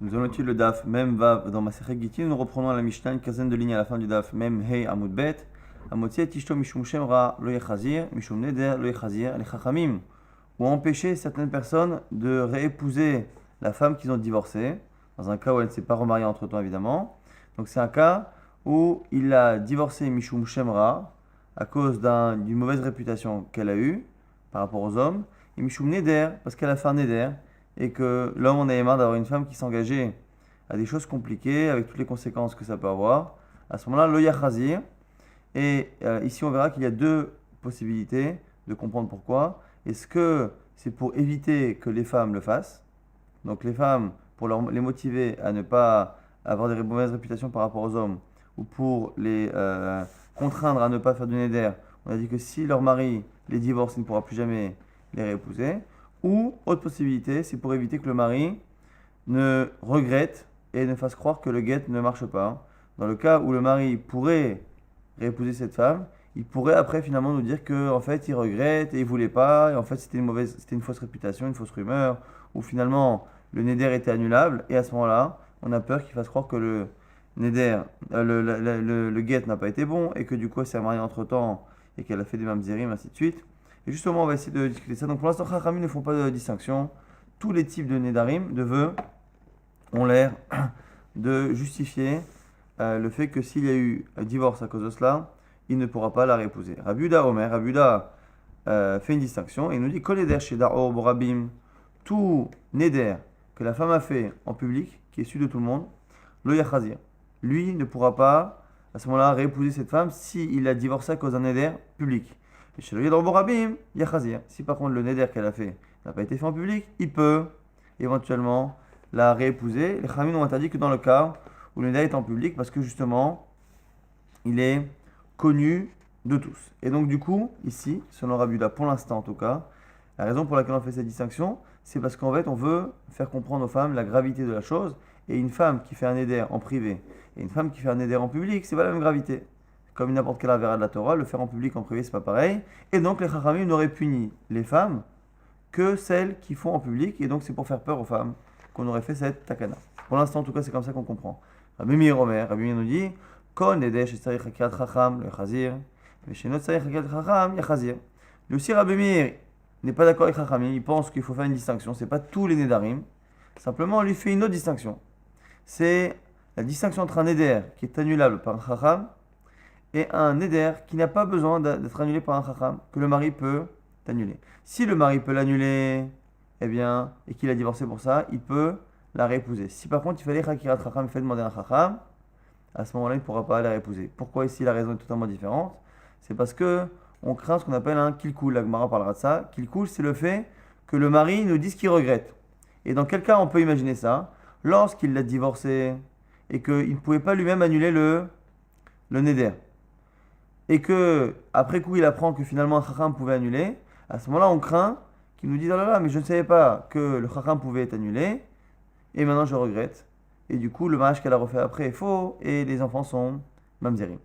Nous allons étudier le daf Mem Vav dans Masechet Gittin. Nous reprenons la Mishnah, une quinzaine de lignes à la fin du daf Mem Hei Amud Bet. Amotziet Tishto Mishum Shem Ra Lo Yechazir, Mishum Neder Lo Yechazir, les Chachamim ont empêché certaines personnes de réépouser la femme qu'ils ont divorcée, dans un cas où elle ne s'est pas remariée entre temps évidemment. Donc c'est un cas où il a divorcé Mishum Shem Ra à cause d'une mauvaise réputation qu'elle a eue par rapport aux hommes, et Mishum Neder parce qu'elle a fait un Neder et que l'homme en avait marre d'avoir une femme qui s'engageait à des choses compliquées avec toutes les conséquences que ça peut avoir. À ce moment-là, lo yachazir. Et ici, on verra qu'il y a deux possibilités de comprendre pourquoi. Est-ce que c'est pour éviter que les femmes le fassent? Donc les femmes, pour les motiver à ne pas avoir des mauvaises réputations par rapport aux hommes, ou pour les contraindre à ne pas faire de neder. On a dit que si leur mari les divorce, il ne pourra plus jamais les réépouser. Ou, autre possibilité, c'est pour éviter que le mari ne regrette et ne fasse croire que le guet ne marche pas. Dans le cas où le mari pourrait réépouser cette femme, il pourrait après finalement nous dire que en fait il regrette et il voulait pas, et en fait c'était une fausse réputation, une fausse rumeur, ou finalement le neder était annulable, et à ce moment-là, on a peur qu'il fasse croire que le neder, le guet n'a pas été bon, et que du coup elle s'est mariée entre temps et qu'elle a fait des mamzerim, ainsi de suite. Et justement, on va essayer de discuter ça. Donc pour l'instant, Chachamim ne font pas de distinction. Tous les types de nedarim, de vœux, ont l'air de justifier le fait que s'il y a eu un divorce à cause de cela, il ne pourra pas la réépouser. Rabbi Yehuda Omer, Rabbi Yehuda fait une distinction et il nous dit Kol neder chez Da'or Borabim, tout neder que la femme a fait en public, qui est su de tout le monde, lo yachazir. Lui ne pourra pas, à ce moment-là, réépouser cette femme s'il a divorcé à cause d'un neder public. Et chez le Borabim, yachazir. Si par contre le neder qu'elle a fait n'a pas été fait en public, il peut éventuellement la réépouser. Les Chachamim ont interdit que dans le cas où le neder est en public, parce que justement, il est connu de tous. Et donc du coup, ici, selon Rabbi Yehuda, pour l'instant en tout cas, la raison pour laquelle on fait cette distinction, c'est parce qu'en fait, on veut faire comprendre aux femmes la gravité de la chose. Et une femme qui fait un neder en privé et une femme qui fait un neder en public, c'est pas la même gravité. Comme n'importe quelle avéra de la Torah, le faire en public, en privé, c'est pas pareil. Et donc les Chachamim n'auraient puni les femmes que celles qui font en public. Et donc c'est pour faire peur aux femmes qu'on aurait fait cette takana. Pour l'instant, en tout cas, c'est comme ça qu'on comprend. Rabbi Meir Omer, Rabbi Meir nous dit Kol neder shetzarich hakirat chacham lo yachazir, veshenot tzarich hakirat chacham yachazir. Le aussi Rabbi Meir n'est pas d'accord avec Chachamim. Il pense qu'il faut faire une distinction. C'est pas tous les nedarim. Simplement, on lui fait une autre distinction. C'est la distinction entre un neder qui est annulable par un chacham et un neder qui n'a pas besoin d'être annulé par un chacham, que le mari peut annuler. Si le mari peut l'annuler, eh bien, et qu'il a divorcé pour ça, il peut la réépouser. Si par contre il fallait chakirat chacham, il fait demander à un chacham, à ce moment-là, il ne pourra pas la réépouser. Pourquoi ici la raison est totalement différente? C'est parce que on craint ce qu'on appelle un kilkul. La Gemara parlera de ça. Kilkul, c'est le fait que le mari nous dise qu'il regrette. Et dans quel cas on peut imaginer ça? Lorsqu'il l'a divorcé et qu'il ne pouvait pas lui-même annuler le neder. Et que après coup il apprend que finalement un chacham pouvait annuler, à ce moment-là on craint qu'il nous dise oh là là mais je ne savais pas que le chacham pouvait être annulé et maintenant je regrette. Et du coup le mariage qu'elle a refait après est faux et les enfants sont mamzerim.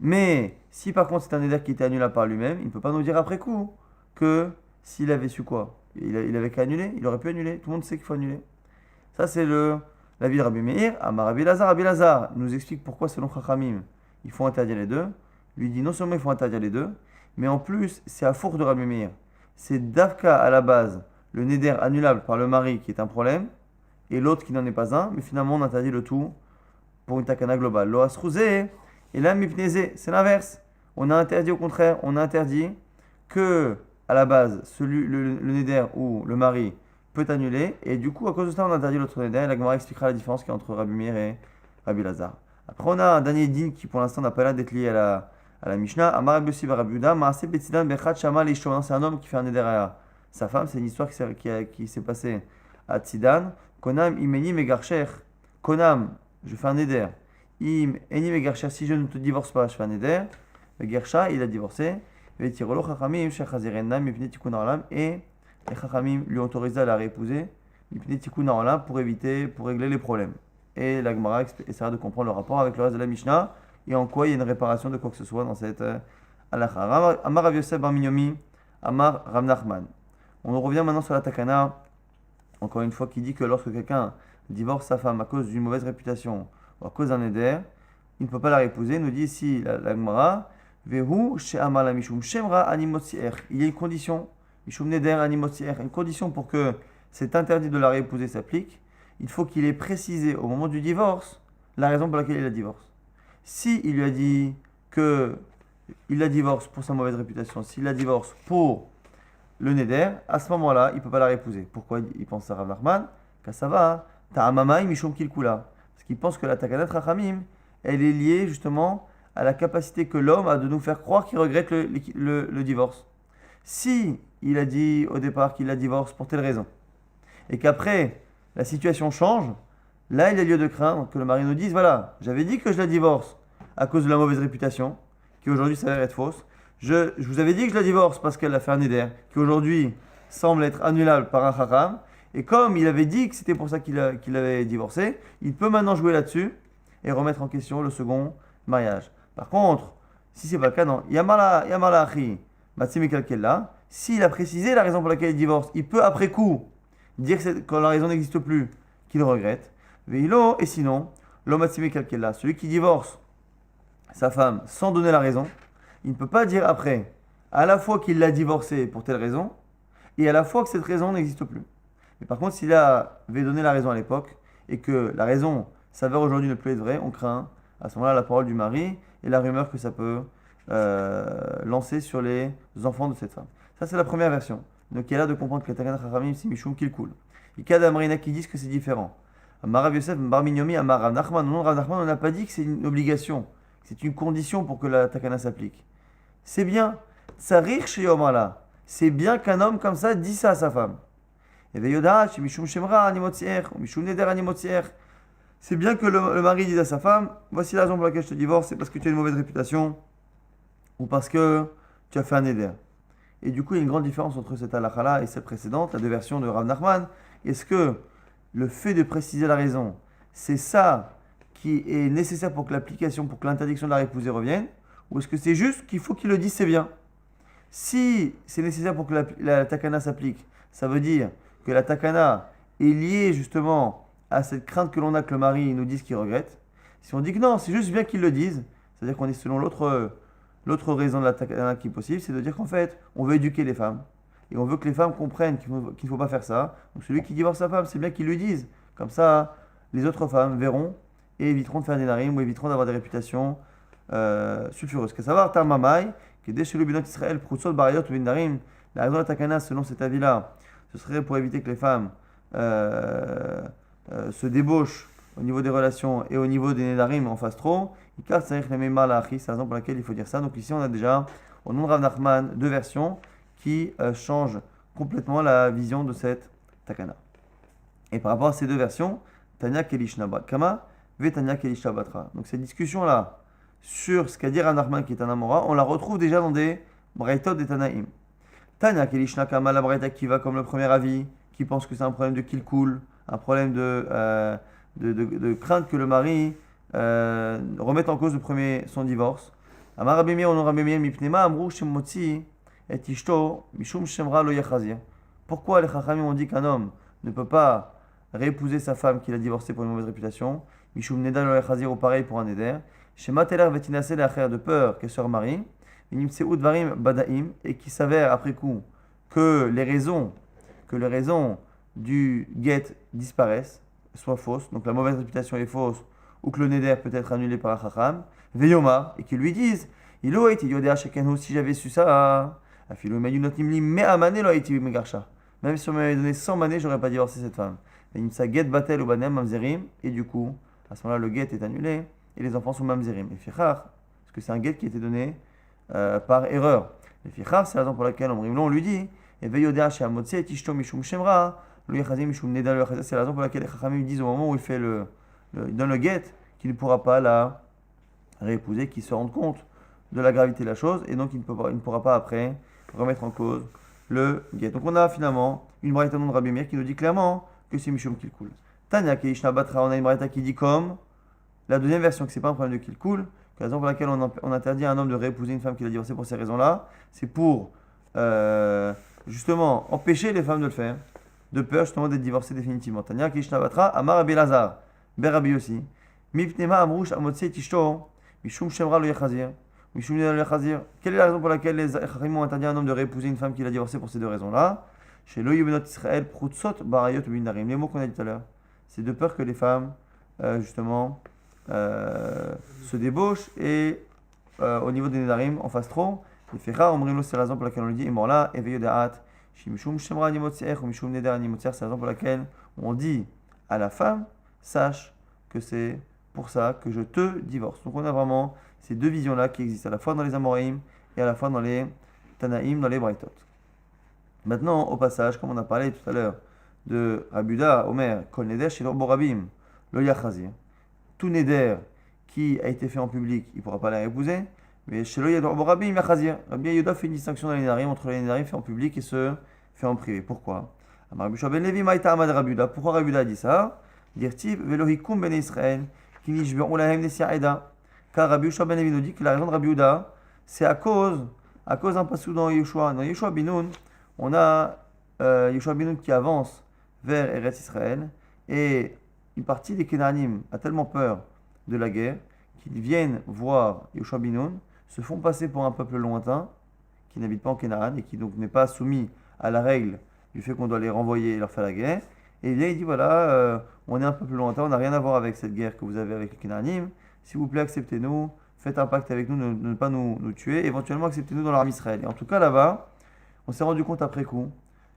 Mais si par contre c'est un neder qui était annulé par lui-même, il ne peut pas nous dire après coup que s'il avait su quoi, il avait qu'à annuler, il aurait pu annuler, tout le monde sait qu'il faut annuler. Ça c'est l'avis de Rabbi Meir. Amar Rabbi Lazar nous explique pourquoi selon Chachamim il faut interdire les deux. Lui dit non seulement il faut interdire les deux, mais en plus c'est à four de Rabbi Meir. C'est Davka à la base, le neder annulable par le mari qui est un problème, et l'autre qui n'en est pas un, mais finalement on interdit le tout pour une takana globale. Lo asrouzé et là mipnezé, c'est l'inverse. On a interdit au contraire, on a interdit que à la base le neder ou le mari peut annuler, et du coup à cause de ça on a interdit l'autre neder, et la Gemara expliquera la différence qu'il y a entre Rabbi Meir et Rabbi Lazar. Après on a un dernier din qui pour l'instant n'a pas l'air d'être lié à la Mishnah. Amar Rabbi Yossi Rabbi Yehuda, Maaseh Betsidan Bechat Shama Leishto. C'est un homme qui fait un neder à sa femme, c'est une histoire qui s'est passée à Tzidan. Konam imeni megarcher. Konam, je fais un neder. Im eni megarcher, si je ne te divorce pas, je fais un neder. Megarsha, il a divorcé. Vetirolo Chachamim Shechazirenna Mipne Tikkun Haolam, et les Chachamim lui autorisent à la réépouser Mipne Tikkun Haolam pour régler les problèmes. Et la Gemara essaiera de comprendre le rapport avec le reste de la Mishnah et en quoi il y a une réparation de quoi que ce soit dans cette halakha. Amar Rav Yosef bar Minyomi, Amar Rav Nachman. On revient maintenant sur la takana encore une fois, qui dit que lorsque quelqu'un divorce sa femme à cause d'une mauvaise réputation ou à cause d'un éder, il ne peut pas la réépouser. Il nous dit ici la Gemara, Vehu she'amala mishum shemra animotzier. Il y a une condition, mishum neder animotzier, une condition pour que cet interdit de la réépouser s'applique. Il faut qu'il ait précisé au moment du divorce la raison pour laquelle il la divorce. Si il lui a dit que il la divorce pour sa mauvaise réputation, s'il la divorce pour le neder, à ce moment-là, il ne peut pas la réépouser. Pourquoi il pense à Rav Nachman? Car ça va, ta'amamai mishum kilkula. Parce qu'il pense que la takanat rachamim, elle est liée justement à la capacité que l'homme a de nous faire croire qu'il regrette le divorce. Si il a dit au départ qu'il la divorce pour telle raison, et qu'après la situation change, là il y a lieu de craindre que le mari nous dise, voilà, j'avais dit que je la divorce à cause de la mauvaise réputation, qui aujourd'hui s'avère être fausse. Je vous avais dit que je la divorce parce qu'elle a fait un éder, qui aujourd'hui semble être annulable par un chacham, et comme il avait dit que c'était pour ça qu'il avait divorcé, il peut maintenant jouer là-dessus et remettre en question le second mariage. Par contre, si c'est pas le cas, non. Yamala achi, matsimi kalkella. S'il a précisé la raison pour laquelle il divorce, il peut après coup dire que quand la raison n'existe plus, qu'il regrette. Veilo, et sinon, lo matsimi kalkella. Celui qui divorce sa femme sans donner la raison, il ne peut pas dire après, à la fois qu'il l'a divorcée pour telle raison, et à la fois que cette raison n'existe plus. Mais par contre, s'il avait donné la raison à l'époque, et que la raison s'avère aujourd'hui ne plus être vraie, on craint à ce moment-là la parole du mari et la rumeur que ça peut lancer sur les enfants de cette femme. Ça, c'est la première version. Donc, il y a là de comprendre que la Takanat Chachamim, c'est Mishum Kilkul. Il y a d'Amrina qui disent que c'est différent. Amarav Yosef, Bar Minyomi, Amar Rav Nachman. Non, Rav Nachman, on n'a pas dit que c'est une obligation. C'est une condition pour que la Takana s'applique. C'est bien. Tsarir Sheyomala. C'est bien qu'un homme comme ça dise ça à sa femme. Et Veyoda, Mishum Shemra, Animotier, Mishum Neder, Animotier. C'est bien que le mari dise à sa femme, voici la raison pour laquelle je te divorce, c'est parce que tu as une mauvaise réputation ou parce que tu as fait un éder. Et du coup, il y a une grande différence entre cette halakha-là et celle précédente, la deux versions de Rav Nachman. Est-ce que le fait de préciser la raison, c'est ça qui est nécessaire pour que l'application, pour que l'interdiction de la réépouser revienne, ou est-ce que c'est juste qu'il faut qu'il le dise, c'est bien? Si c'est nécessaire pour que la takana s'applique, ça veut dire que la takana est liée justement à cette crainte que l'on a que le mari nous dise qu'il regrette. Si on dit que non, c'est juste bien qu'il le dise, c'est-à-dire qu'on est selon l'autre raison de la takana qui est possible, c'est de dire qu'en fait, on veut éduquer les femmes. Et on veut que les femmes comprennent qu'il ne faut pas faire ça. Donc celui qui divorce sa femme, c'est bien qu'il lui dise. Comme ça, les autres femmes verront et éviteront de faire des narim ou éviteront d'avoir des réputations sulfureuses. Qu'à savoir, Tamamai, qui est dès chez le Binot Israël, Proutsot, Barayot, Narim, la raison de la takana, selon cet avis-là, ce serait pour éviter que les femmes se débauchent au niveau des relations et au niveau des Nédarim en fasse trop. C'est la raison pour laquelle il faut dire ça. Donc ici, on a déjà, au nom de Rav Nachman, deux versions qui changent complètement la vision de cette takana. Et par rapport à ces deux versions, Tanya Kelishna Kama, Ve Tanya Kelishna Batra. Donc cette discussion-là sur ce qu'a dit Rav Nachman qui est un Amora, on la retrouve déjà dans des Braithot des Tanaïm. Tanya Kelishna Kama, la Braïta qui va comme le premier avis, qui pense que c'est un problème de kilkul, un problème de crainte que le mari remette en cause son divorce. Amar Rabbi Meir, on Rabbi Meir, mipnema amrou shemotzi et ishto mishum shemra lo yachazir. Pourquoi les chachamim ont dit qu'un homme ne peut pas réépouser sa femme qu'il a divorcée pour une mauvaise réputation? Mishum neda lo yachazir, ou pareil pour un neder. Shema teler vetinase l'acher, de peur qu'elle se remarie. Nimtseu dvarim badaim, et qui s'avère après coup que les raisons du get disparaissent, soient fausses, donc la mauvaise réputation est fausse, ou que le neder peut être annulé par un chacham, veyoma, et qu'ils lui disent, ilo été yodea shekenhu, si j'avais su ça, afilo mayunotim li mea mané lo été megarsha, même si on m'avait donné 100 manées, j'aurais pas divorcé cette femme. Venimsa get batel ou banem mamzerim, et du coup, à ce moment-là, le get est annulé, et les enfants sont mamzerim. Et fichar, parce que c'est un get qui a été donné par erreur. Et fichar, c'est la raison pour laquelle on lui dit, et veyodea she amotse et ishto mishum shemra, c'est la raison pour laquelle les chachamim disent au moment où il donne le guet qu'il ne pourra pas la réépouser, qu'il se rende compte de la gravité de la chose et donc il ne pourra pas après remettre en cause le guet. Donc on a finalement une braïta de Rabbi Meir qui nous dit clairement que c'est Mishum Kilkul. Tanya Keishna Batra, on a une braïta qui dit comme la deuxième version que c'est pas un problème de Kilkul, que la raison pour laquelle on interdit à un homme de réépouser une femme qu'il a divorcée pour ces raisons-là, c'est pour justement empêcher les femmes de le faire. de peur justement d'être divorcé définitivement. Tania Kishnavatra, Amar Rabbi Lazar, Ber Rabbi aussi. Mipnema Amrouch Amotse Tishto, Mishum Shemra lo Yechazir, Mishum Neder lo Yechazir. Quelle est la raison pour laquelle les Chachamim ont interdit à un homme de réépouser une femme qu'il a divorcée pour ces deux raisons-là? Chez Lo Yubenot Israël, Prutsot Barayot Bindarim. Les mots qu'on a dit tout à l'heure. C'est de peur que les femmes, justement, se débauchent et au niveau des Nedarim, en fasse trop. Et Fecha, Omrilo, c'est la raison pour laquelle on le dit. Et là, Eveyo Da'at, Shimishum Shemra Animotser, ou Mishum Neder Animotser, c'est la raison pour laquelle on dit à la femme, sache que c'est pour ça que je te divorce. Donc on a vraiment ces deux visions-là qui existent à la fois dans les Amoraïm et à la fois dans les Tanaïm, dans les Braithot. Maintenant, au passage, comme on a parlé tout à l'heure de Rabuda, Omer, Kol Neder, Shilor Borabim, Lo Yachazir. Tout Neder qui a été fait en public, il ne pourra pas la épouser. Mais chez Lo Yador Borabim, Yachazir. Rabbi Yehuda fait une distinction dans les Nedarim entre les Nedarim fait en public et ceux fait en privé. Pourquoi? Amar Rabbi Shua ben Levi, Maïta Amad Rabuda. Pourquoi Rabuda a dit ça? Dirtiv, Velohikum ben Israël. Car Rabbi Yehoshua ben Levi nous dit que la raison de Rabbi Yehuda, c'est à cause d'un passage dans Yeshua. Dans Yeshua Binoun, on a Yeshua Binoun qui avance vers Eretz Israël et une partie des Kenanim a tellement peur de la guerre qu'ils viennent voir Yeshua Binoun, se font passer pour un peuple lointain qui n'habite pas en Canaan et qui donc n'est pas soumis à la règle du fait qu'on doit les renvoyer et leur faire la guerre. Et bien il dit voilà, on est un peuple lointain, on n'a rien à voir avec cette guerre que vous avez avec les Kenanim. S'il vous plaît, acceptez-nous, faites un pacte avec nous, ne pas nous tuer, éventuellement acceptez-nous dans l'armée Israël. Et en tout cas là-bas, on s'est rendu compte après coup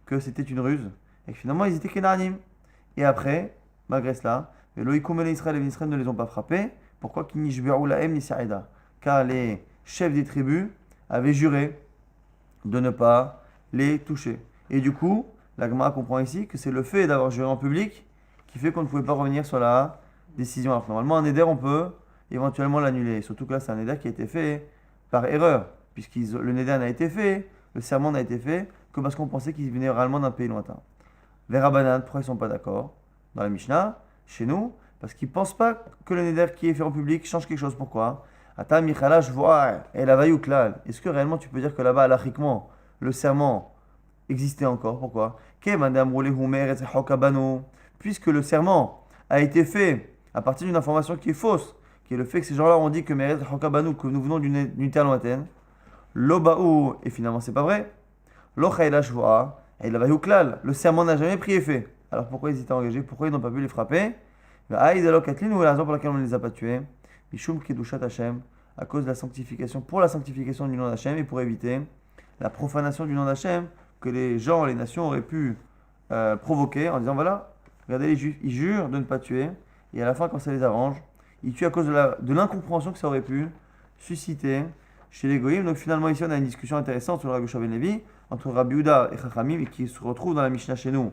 que c'était une ruse et que finalement ils étaient Kenanim. Et après, malgré cela, Elohim et Israël et les Israël ne les ont pas frappés. Pourquoi? Car les chefs des tribus avaient juré de ne pas les toucher. Et du coup, la Gemara comprend ici que c'est le fait d'avoir juré en public qui fait qu'on ne pouvait pas revenir sur la décision. Alors normalement, un éder, on peut éventuellement l'annuler. Surtout que là, c'est un éder qui a été fait par erreur, puisque le néder n'a été fait, le serment n'a été fait que parce qu'on pensait qu'il venait réellement d'un pays lointain. Vers Rabbanan, pourquoi ils ne sont pas d'accord? Dans la Mishnah, chez nous, parce qu'ils ne pensent pas que le néder qui est fait en public change quelque chose. Pourquoi? Ata Michala, je vois, et la Vayuklal. Est-ce que réellement tu peux dire que là-bas, halachiquement, le serment existait encore? Pourquoi? Puisque le serment a été fait à partir d'une information qui est fausse, qui est le fait que ces gens-là ont dit que Meret Hokabanu, que nous venons d'une terre lointaine, Lobaou, et finalement c'est pas vrai, Lochaïla Shvoa, et la Vayuklal, le serment n'a jamais pris effet. Alors pourquoi ils étaient engagés? Pourquoi ils n'ont pas pu les frapper? Katlin, ou la raison pour laquelle on ne les a pas tués, Mishum Kedushat Hashem, à cause de la sanctification, pour la sanctification du nom d'Hachem et pour éviter la profanation du nom d'Hachem que les gens, les nations auraient pu provoquer en disant voilà, regardez les juifs, ils jurent de ne pas tuer et à la fin quand ça les arrange, ils tuent à cause de l'incompréhension que ça aurait pu susciter chez les goïms. Donc finalement ici on a une discussion intéressante sur le Rabbi Yehoshua ben Levi entre Rabbi Yehuda et Chachamim et qui se retrouve dans la Mishnah chez nous.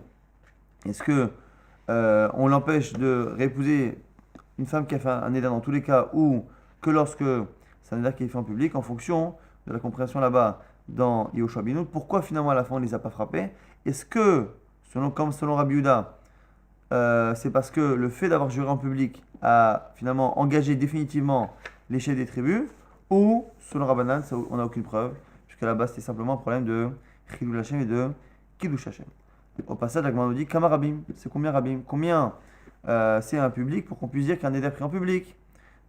Est-ce que on l'empêche de réépouser une femme qui a fait un éder dans tous les cas ou que lorsque c'est un éder qui est fait en public en fonction de la compréhension là-bas dans Yehoshua Binoun, pourquoi finalement à la fin on ne les a pas frappés? Est-ce que, selon Rabbi Yehuda, c'est parce que le fait d'avoir juré en public a finalement engagé définitivement les chefs des tribus, ou selon Rabbanan, on n'a aucune preuve, puisque là-bas c'était simplement un problème de Chilul Hashem et de Kiddush Hashem. Au passage, la Gemara nous dit Kama Rabim, c'est combien Rabim? Combien c'est un public pour qu'on puisse dire qu'un éder pris en public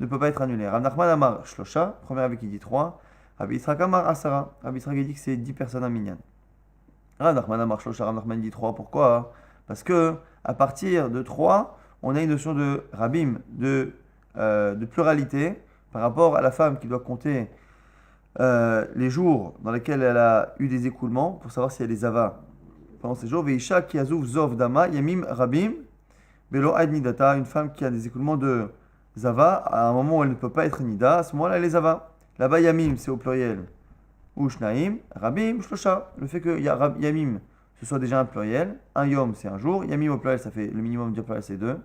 ne peut pas être annulé? Rav Nachman Amar Shlosha, premier avis qui dit 3. Rabbi Yitzhak Amar Asara, Rabbi Yitzhak dit que c'est 10 personnes à minyan. Rav Nachman Amar Shlosha, Rav Nachman dit 3. Pourquoi? Parce que à partir de 3, on a une notion de Rabim, de pluralité, par rapport à la femme qui doit compter les jours dans lesquels elle a eu des écoulements, pour savoir si elle les ava pendant ces jours. Veisha ki azuv zov dama yamim rabim belo aid nidata, une femme qui a des écoulements de zava, à un moment où elle ne peut pas être nida, à ce moment-là elle les ava. Là-bas yamim c'est au pluriel, ou shnaim, rabim shlosha. Le fait que yamim ce soit déjà un pluriel, un yom c'est un jour, yamim au pluriel ça fait le minimum du pluriel c'est 2.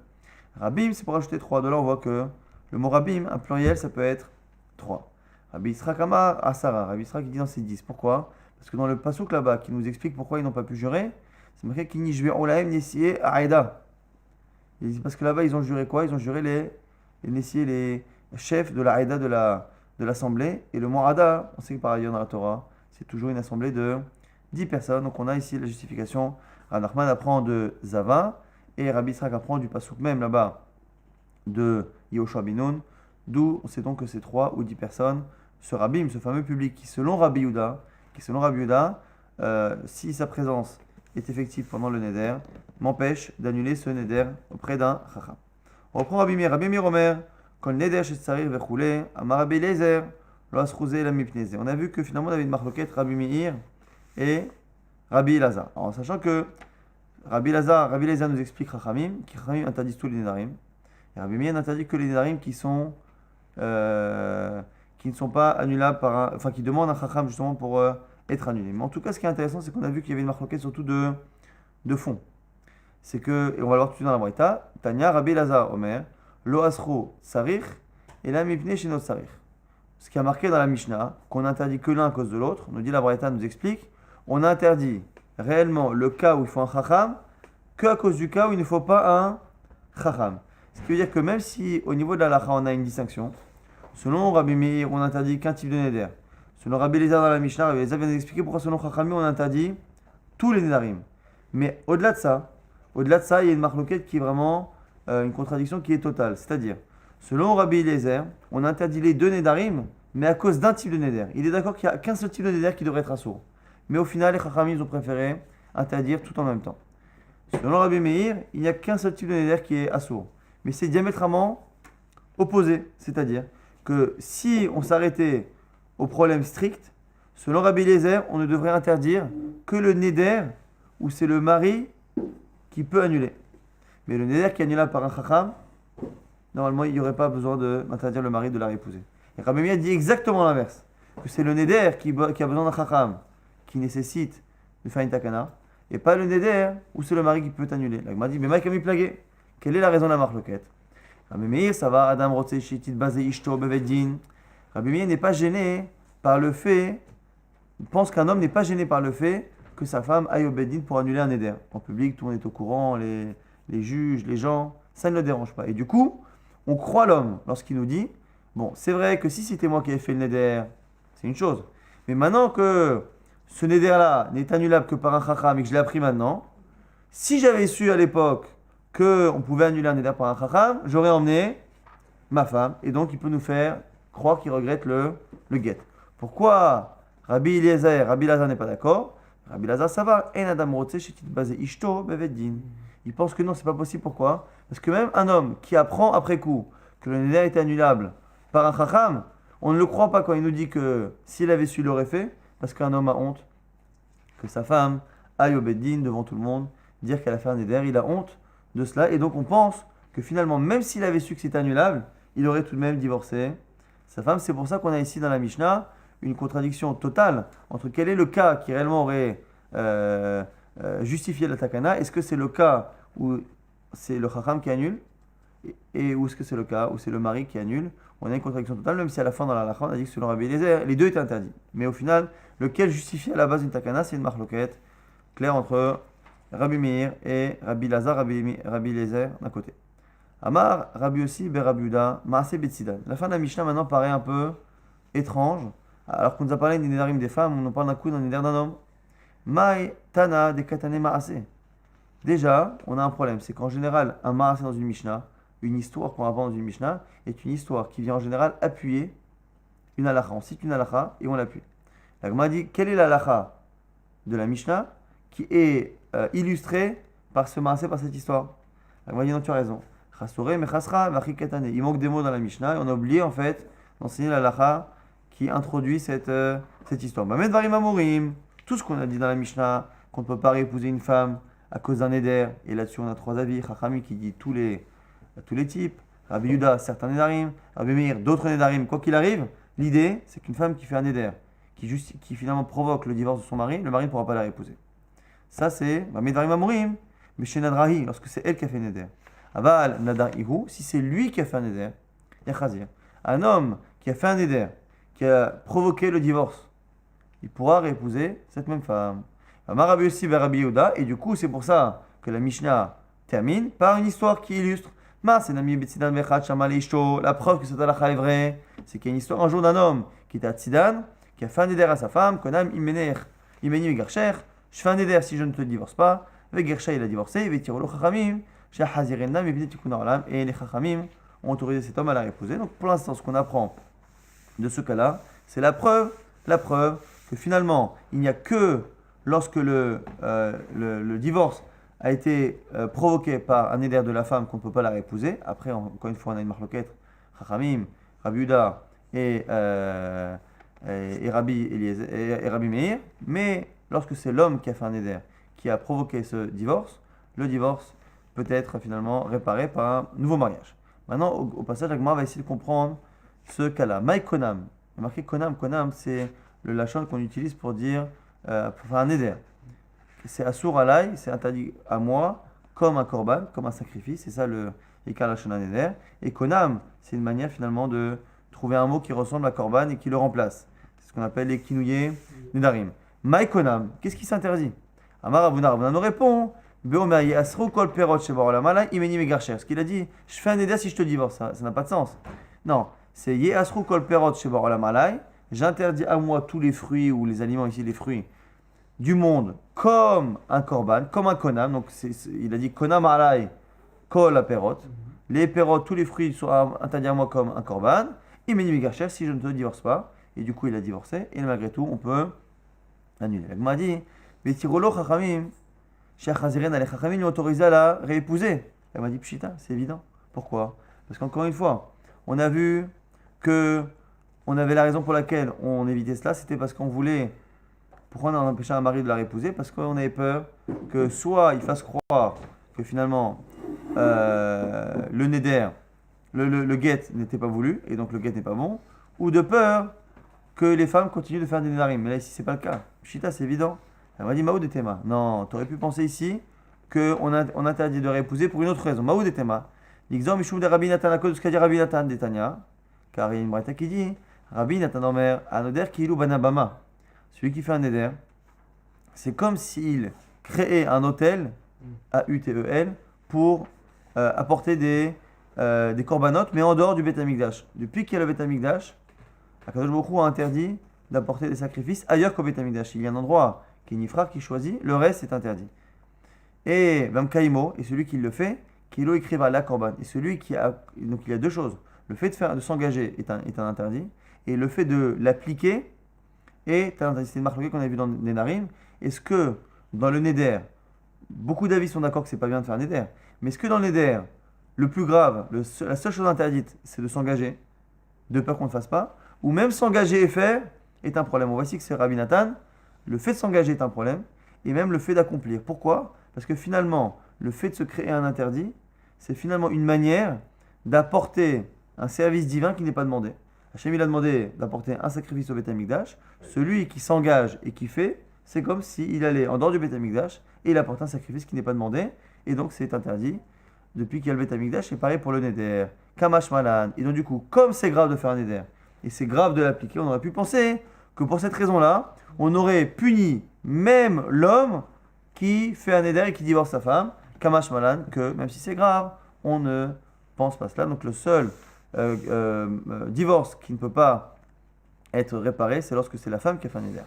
Rabim c'est pour rajouter 3. De là on voit que le mot rabim, un pluriel ça peut être 3. Rabbi Yitzhak Amar Asara, Rabbi Yitzhak qui dit dans c'est 10. Pourquoi? Parce que dans le pasuk là-bas, qui nous explique pourquoi ils n'ont pas pu jurer, c'est marqué qu'ils n'y jouaient olahem nessier aïda. Parce que là-bas, ils ont juré quoi? Ils ont juré les nessiers, les chefs de la aïda de l'assemblée. Et le mot on sait que par ailleurs dans la Torah, c'est toujours une assemblée de 10 personnes. Donc on a ici la justification Rav Nachman apprend de Zava, et Rabbi Yitzhak apprend du pasuk même là-bas de Yehoshua ben Nun, d'où on sait donc que ces 3 ou 10 personnes, ce rabbim, ce fameux public qui selon Rabbi Yehuda, si sa présence est effective pendant le neder, m'empêche d'annuler ce neder auprès d'un chacham. On reprend Rabbi Meir Omer, quand le neder chez Tsarir verroulé, Amar Rabbi Eliezer, lo asrouzé la mipneze. On a vu que finalement on avait une marloquette Rabbi Meir et Rabbi Elazar. En sachant que Rabbi Elazar nous explique Chachamim, qui Chachamim interdisent tous les nedarim, et Rabbi Meir n'interdit que les nedarim qui ne sont pas annulables qui demandent un Chacham justement pour être annulés. Mais en tout cas, ce qui est intéressant, c'est qu'on a vu qu'il y avait une marloquette surtout de fond. C'est que, et on va le voir tout de suite dans la Braïta, Tanya Rabbi Elazar Omer, Lo Asro Sarich, et la Mipne Shenot Sarich. Ce qui a marqué dans la Mishnah, qu'on interdit que l'un à cause de l'autre, nous dit la Braïta, nous explique, on interdit réellement le cas où il faut un Chacham, que à cause du cas où il ne faut pas un Chacham. Ce qui veut dire que même si au niveau de la Lacha on a une distinction, selon Rabbi Meir, on interdit qu'un type de neder. Selon Rabbi Elazar dans la Mishnah, Rabbi Elazar vient d'expliquer pourquoi selon Chachamim on interdit tous les nedarim. Mais au-delà de ça, il y a une marloquette qui est vraiment une contradiction qui est totale. C'est-à-dire, selon Rabbi Elazar, on interdit les 2 nedarim, mais à cause d'un type de neder. Il est d'accord qu'il n'y a qu'un seul type de neder qui devrait être assourd. Mais au final, les Chachamim ont préféré interdire tout en même temps. Selon Rabbi Meir, il n'y a qu'un seul type de neder qui est assourd. Mais c'est diamétralement opposé. C'est-à-dire que si on s'arrêtait au problème strict, selon Rabbi Eliezer, on ne devrait interdire que le neder où c'est le mari qui peut annuler. Mais le neder qui est annulable par un chacham, normalement il n'y aurait pas besoin d'interdire le mari de la réépouser. Et Rabbi Meir dit exactement l'inverse, que c'est le neder qui a besoin d'un chacham, qui nécessite de faire une takana, et pas le neder où c'est le mari qui peut annuler. La Gemara dit, mais Mike a mis plagué. Quelle est la raison de la marloquette? Rabbi Meir, ça va, Adam Rotse Shitit Bazé Ishto Beveddin. Rabbi Meir n'est pas gêné par le fait, il pense qu'un homme n'est pas gêné par le fait que sa femme aille au Beddin pour annuler un neder. En public, tout le monde est au courant, les juges, les gens, ça ne le dérange pas. Et du coup, on croit l'homme lorsqu'il nous dit, bon, c'est vrai que si c'était moi qui avais fait le neder, c'est une chose. Mais maintenant que ce neder-là n'est annulable que par un chacham et que je l'ai appris maintenant, si j'avais su à l'époque qu'on pouvait annuler un neder par un chacham, j'aurais emmené ma femme, et donc il peut nous faire croire qu'il regrette le guet. Pourquoi Rabbi Elazar n'est pas d'accord? Rabbi Elazar, ça va. En Adam Rotse Shetit Bazé Ishto Beveddin. Il pense que non, c'est pas possible. Pourquoi? Parce que même un homme qui apprend après coup que le neder est annulable par un chacham, on ne le croit pas quand il nous dit que s'il avait su, il l'aurait fait, parce qu'un homme a honte que sa femme aille au Beddin devant tout le monde, dire qu'elle a fait un neder, il a honte de cela, et donc on pense que finalement, même s'il avait su que c'était annulable, il aurait tout de même divorcé sa femme. C'est pour ça qu'on a ici dans la Mishnah une contradiction totale entre quel est le cas qui réellement aurait justifié la takana. Est-ce que c'est le cas où c'est le chacham qui annule, et où est-ce que c'est le cas où c'est le mari qui annule? On a une contradiction totale, même si à la fin dans la halakha on a dit que selon Rabbi Eliezer, les deux étaient interdits. Mais au final, lequel justifie à la base une takana? C'est une marloquette claire entre Rabbi Meir et Rabbi Elazar, Rabbi Eliezer d'un côté. Amar, Rabbi aussi, Rabbi Yehuda, Maaseh Betsidan. La fin de la Mishnah maintenant paraît un peu étrange. Alors qu'on nous a parlé des nedarim des femmes, on nous parle d'un coup d'un neder d'un homme. Mai Tana de Katane Maaseh. Déjà, on a un problème, c'est qu'en général, un Maaseh dans une Mishnah, une histoire qu'on apprend dans une Mishnah, est une histoire qui vient en général appuyer une halakha. On cite une halakha et on l'appuie. La Gemara dit, quelle est la halakha de la Mishnah qui est illustrée par ce Maaseh, par cette histoire? La Gemara dit, non, tu as raison. Il manque des mots dans la Mishnah et on a oublié en fait d'enseigner la halakha qui introduit cette histoire. Tout ce qu'on a dit dans la Mishnah, qu'on ne peut pas épouser une femme à cause d'un neder, et là-dessus on a 3 avis. Chachami qui dit tous les types, Rabbi Yehuda certains nedarim, Rabbi Meir d'autres nedarim. Quoi qu'il arrive, l'idée c'est qu'une femme qui fait un neder, qui finalement provoque le divorce de son mari, le mari ne pourra pas la épouser. Ça c'est Medvarim Amorim, mais chez Nadrahi, lorsque c'est elle qui a fait neder. Aval Nadar Ihu, si c'est lui qui a fait un neder, Yachazir. Un homme qui a fait un neder, qui a provoqué le divorce, il pourra réépouser cette même femme. Rabbi aussi vers Rabbi Yehuda, et du coup c'est pour ça que la Mishnah termine par une histoire qui illustre. La preuve que cette halakha est vraie, c'est qu'il y a une histoire un jour d'un homme qui était à Tzidan, qui a fait un neder à sa femme, Konam imeni megarcher, je fais un neder si je ne te divorce pas, Vegersha, il a divorcé, Vetirolo Chachamim, Shahazirenna, Mipne Tikkun Olam, et les Chachamim ont autorisé cet homme à la réépouser. Donc pour l'instant, ce qu'on apprend de ce cas-là, c'est la preuve que finalement, il n'y a que lorsque le divorce a été provoqué par un éder de la femme qu'on ne peut pas la réépouser. Après, encore une fois, on a une marloquette, Chachamim, Rabbi Yuda et Rabbi Meir. Mais lorsque c'est l'homme qui a fait un éder, qui a provoqué ce divorce, le divorce peut être finalement réparé par un nouveau mariage. Maintenant, au passage, Agmara va essayer de comprendre ce cas-là. Maï Konam. Il y a marqué Konam. Konam, c'est le lachon qu'on utilise pour dire, pour faire un éder. C'est Asur Alay, c'est interdit à moi, comme un korban, comme un sacrifice. C'est ça le Ikar lachon un éder. Et Konam, c'est une manière finalement de trouver un mot qui ressemble à korban et qui le remplace. C'est ce qu'on appelle les kinouye nedarim. Maï Konam, qu'est-ce qui s'interdit? Amar Abunar nous répond. Ce qu'il a dit, je fais un éder si je te divorce, ça n'a pas de sens. Non, c'est Yeasru kol perot sheba olam alay. J'interdis à moi tous les fruits ou les aliments ici, les fruits du monde, comme un korban, comme un konam. Donc il a dit konam alay kol perot. Les perot, tous les fruits sont interdits à moi comme un korban. Imeni megarcher si je ne te divorce pas. Et du coup il a divorcé. Et malgré tout on peut annuler. Il m'a dit, vetirolo chachamim. Cheikh Haziren, les Chachamim l'ont autorisé à la réépouser. Elle m'a dit, pshita, c'est évident. Pourquoi? Parce qu'encore une fois, on a vu que on avait la raison pour laquelle on évitait cela, c'était parce qu'on voulait. Pourquoi on empêchait un mari de la réépouser? Parce qu'on avait peur que soit il fasse croire que finalement le neder, le guet n'était pas voulu, et donc le guet n'est pas bon, ou de peur que les femmes continuent de faire des nedarim. Mais là, ici, c'est pas le cas. Pshita, c'est évident. Elle m'a dit Maoud et Tema. Non, tu aurais pu penser ici qu'on interdit de réépouser pour une autre raison. Maoud et Tema. L'exemple Mishum de Rabbi Nathan, à cause de ce qu'a dit Rabbi Nathan d'Etania. Car il y a une braïta qui dit Rabbi Nathan Omer, Anoder Kilu Banabama. Celui qui fait un éder, c'est comme s'il créait un hôtel, A-U-T-E-L, pour apporter des corbanotes, mais en dehors du Beth Amikdash. Depuis qu'il y a le Beth Amikdash, Akadosh Baruch Hu a interdit d'apporter des sacrifices ailleurs qu'au Beth Amikdash. Il y a un endroit qui est Nifra qui choisit, le reste est interdit. Et Vam Kaimo, et celui qui le fait, Kilo écriva la korban. Et celui qui a. Donc il y a deux choses. Le fait de s'engager est un interdit, et le fait de l'appliquer est un interdit. C'est une marque qu'on a vu dans les Nedarim. Est-ce que dans le Neder, beaucoup d'avis sont d'accord que c'est pas bien de faire un Neder, mais est-ce que dans le Neder, le plus grave, la seule chose interdite, c'est de s'engager, de peur qu'on ne fasse pas, ou même s'engager et faire est un problème. On voit ici que c'est Rabbi Nathan. Le fait de s'engager est un problème, et même le fait d'accomplir. Pourquoi? Parce que finalement, le fait de se créer un interdit, c'est finalement une manière d'apporter un service divin qui n'est pas demandé. Hachem il a demandé d'apporter un sacrifice au Beth Amikdash. Celui qui s'engage et qui fait, c'est comme s'il allait en dehors du Beth Amikdash et il apporte un sacrifice qui n'est pas demandé, et donc c'est interdit depuis qu'il y a le Beth Amikdash. Et pareil pour le Neder, Kamash Malan. Et donc du coup, comme c'est grave de faire un Neder, et c'est grave de l'appliquer, on aurait pu penser que pour cette raison-là, on aurait puni même l'homme qui fait un éder et qui divorce sa femme, Kamash Malan, que même si c'est grave, on ne pense pas cela. Donc le seul divorce qui ne peut pas être réparé, c'est lorsque c'est la femme qui a fait un éder.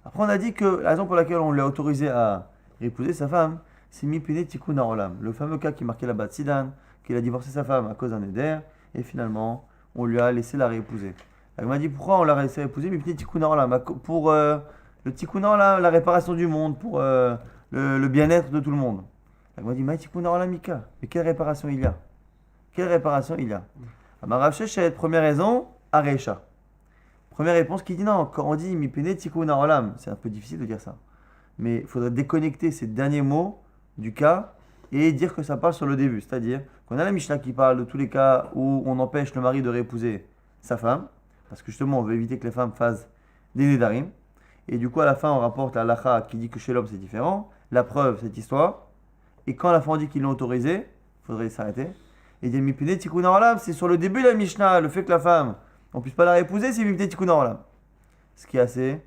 Après, on a dit que la raison pour laquelle on l'a autorisé à épouser sa femme, c'est Mipene Tikkun Olam, le fameux cas qui marquait la Bat Sidan, qu'il a divorcé sa femme à cause d'un éder, et finalement, on lui a laissé la réépouser. Elle m'a dit pourquoi on l'a laissé épouser, mais petit Tikkun Olam, pour le Tikkun Olam, la réparation du monde, pour le bien-être de tout le monde. Elle m'a dit mais Tikkun Olam Mika, mais quelle réparation il y a? Quelle réparation il y a? Amarav Shechet, première raison, Arecha. Première réponse qui dit non, quand on dit Mipene Tikkun Olam, c'est un peu difficile de dire ça. Mais il faudrait déconnecter ces derniers mots du cas et dire que ça parle sur le début. C'est-à-dire qu'on a la Mishnah qui parle de tous les cas où on empêche le mari de réépouser sa femme. Parce que justement, on veut éviter que les femmes fassent des nedarim. Et du coup, à la fin, on rapporte la halakha qui dit que chez l'homme, c'est différent. La preuve, cette histoire. Et quand la fin dit qu'ils l'ont autorisé, il faudrait s'arrêter. Et dire Mipene Tikkun Olam, c'est sur le début de la Mishnah, le fait que la femme, on ne puisse pas la réépouser, c'est Mipene Tikkun Olam. Ce qui est assez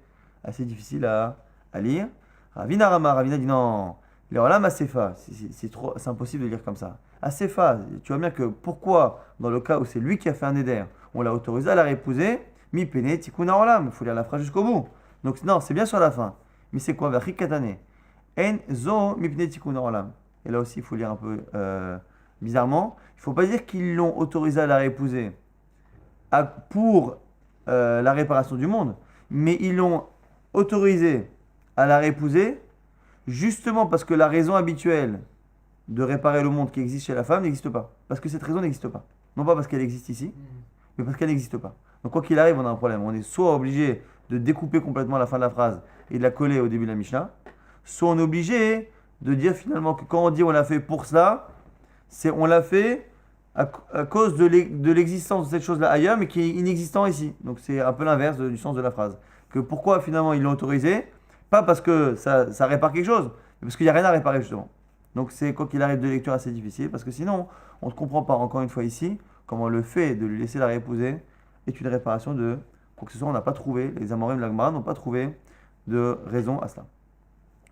difficile à lire. Ravina dit non, les Olam Asefa, c'est impossible de lire comme ça. Asefa, tu vois bien que pourquoi, dans le cas où c'est lui qui a fait un éder, on l'a autorisé à la réépouser, mi pene tikkun olam, il faut lire la phrase jusqu'au bout. Donc non, c'est bien sur la fin. Mais c'est quoi, Vachik Katane? En zo mipnei tikkun olam. Et là aussi, il faut lire un peu bizarrement. Il ne faut pas dire qu'ils l'ont autorisé à la réépouser pour la réparation du monde, mais ils l'ont autorisé à la réépouser justement parce que la raison habituelle de réparer le monde qui existe chez la femme n'existe pas. Parce que cette raison n'existe pas. Non pas parce qu'elle existe ici, mais parce qu'elle n'existe pas. Donc quoi qu'il arrive, on a un problème. On est soit obligé de découper complètement la fin de la phrase et de la coller au début de la Mishnah, soit on est obligé de dire finalement que quand on dit on l'a fait pour cela, c'est on l'a fait à cause de l'existence de cette chose-là ailleurs, mais qui est inexistant ici. Donc c'est un peu l'inverse du sens de la phrase. Que pourquoi finalement ils l'ont autorisé? Pas parce que ça répare quelque chose, mais parce qu'il n'y a rien à réparer justement. Donc c'est quoi qu'il arrive de lecture assez difficile, parce que sinon on ne comprend pas encore une fois ici comment le fait de lui laisser la réépouser est une réparation de quoi que ce soit. On n'a pas trouvé, les Amorim de la Gemara n'ont pas trouvé de raison à cela.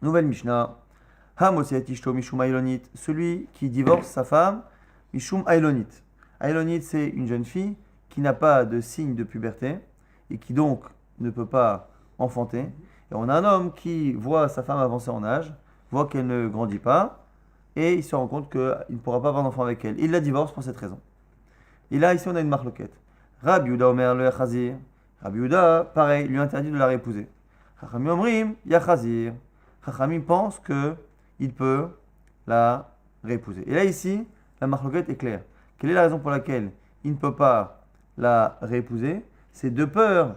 Nouvelle Mishnah. Hamosiat ishto mishum ailonit. Celui qui divorce sa femme, mishum ailonit. Ailonit, c'est une jeune fille qui n'a pas de signe de puberté et qui donc ne peut pas enfanter. Et on a un homme qui voit sa femme avancer en âge, voit qu'elle ne grandit pas et il se rend compte qu'il ne pourra pas avoir d'enfant avec elle. Il la divorce pour cette raison. Et là, ici, on a une marloquette. Rabbi Yehuda Omer le Yachazir. Rabbi Yehuda, pareil, lui interdit de la réépouser. Chachamim Omrim, Yachazir. Chachamim pense qu'il peut la réépouser. Et là, ici, la marloquette est claire. Quelle est la raison pour laquelle il ne peut pas la réépouser? C'est de peur